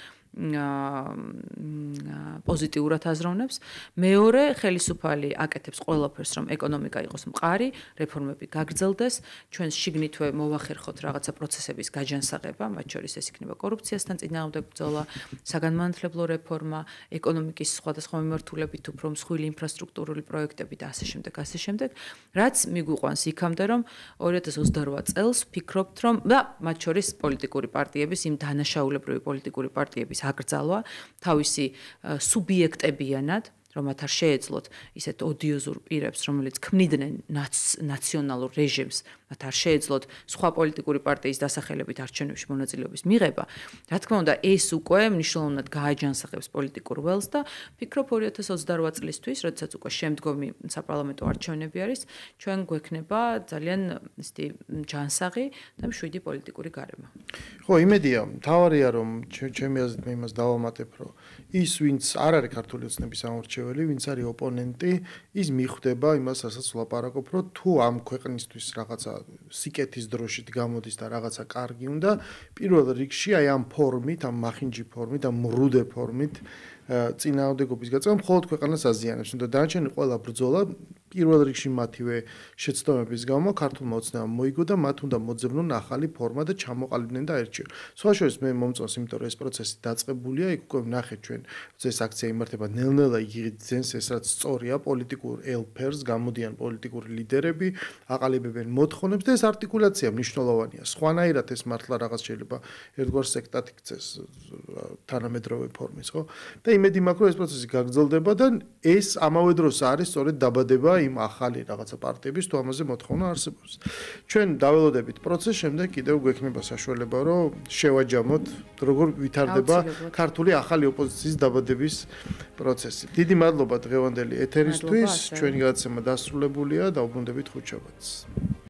S2: პოზიტიურად აზროვნებს. მეორე, ხელისუფალი აკეთებს ყველაფერს, რომ ეკონომიკა იყოს მყარი, რეფორმები გაგრძელდეს, ჩვენს შიგნითვე მოვახერხოთ რაღაცა პროცესების გაჯანსაღება, მათ შორის ეს იქნება კორუფციასთან წინააღმდეგ ბრძოლა, საგანმანათლებლო რეფორმა, ეკონომიკის სხვადასხვა მიმართულებით უფრო მსხვილი ინფრასტრუქტურული პროექტები და ასე შემდეგ, ასე შემდეგ, რაც მიგვიყვანს იქამდე, რომ 2028 წელს ვფიქრობთ, რომ და მათ შორის პოლიტიკური პარტიების, იმ დანაშაულებრივი პოლიტიკური პარტიების აკრძალვა თავისი სუბიექტებიანად, რომ მათ არ შეეძლოთ ისეთ ოდიოზურ პირებს, რომელიც ქმნიდნენ ნაციონალურ რეჟიმს, მათ არ შეეძლოთ სხვა პოლიტიკური პარტიის დასახელებით არჩევნებში მონაწილეობის მიღება. რა თქმა უნდა, ეს უკვე მნიშვნელოვნად გააჯანსაღებს პოლიტიკურ ველს და ვფიქრობ 2028 წლისთვის, როდესაც უკვე შემდგომი საპარლამენტო არჩევნები არის, ჩვენ გვექნება ძალიან ისეთი ჯანსაღი და მშვიდი პოლიტიკური გარემო.
S1: ხო, იმედია, მთავარია რომ ჩემი აზრით მე იმას დავამატებ, რომ ის ვინც არ არის ქართული ოცნების ამორჩეველი, ვინც არის ოპონენტი, ის მიხვდება იმას, რასაც ვლაპარაკობ, რომ თუ ამ ქვეყნისთვის რაღაცა სიკეთის დროშით გამოდის და რაღაცა კარგი უნდა, პირველ რიგში აი ამ ფორმით, ამ მახინჯი ფორმით, ამ მრუდე ფორმით წინააღმდეგობის გაწევა მხოლოდ ქვეყანას აზიანებს, თუმცა დანარჩენი ყველა ბრძოლა პირველ რიგში მათივე შეცდომების გამო ქართულმა ოცნებამ მოიგო და მათ უნდა მოძებნონ ახალი ფორმა და ჩამოყალიბდნენ და აერჩიონ. სხვა შორის მე მომწონს, იმიტომ რომ ეს პროცესი დაწყებულია, იქ უკვე ვნახეთ ჩვენ, ეს აქცია იმართება ნელ-ნელა იღიძენს, ეს რაც სწორია, პოლიტიკურ ელფერს გამოდიან პოლიტიკური ლიდერები, აყალიბებენ მოთხოვნებს და ეს არტიკულაცია მნიშვნელოვანია. სხვანაირად ეს მართლა რაღაც შეიძლება ერთგვარ სექტად იქცეს თანამედროვე ფორმის, ხო? და იმედი მაქვს, რომ ეს პროცესი გაგრძელდება და ეს ამავე დროს არის სწორედ დაბადება იმ ახალი რაღაცა პარტიების თუ ამაზე მოთხოვნა არსებობს. ჩვენ დაველოდებით პროცესს, შემდეგ კიდევ გვექნება საშუალება, რომ შევაჯამოთ, როგორ ვითარდება ქართული ახალი ოპოზიციის დაბადების პროცესი. დიდი მადლობა დღევანდელი ეთერისთვის. ჩვენი გადაცემა დასრულებულია და უბრუნდებით ხუთშაბათს.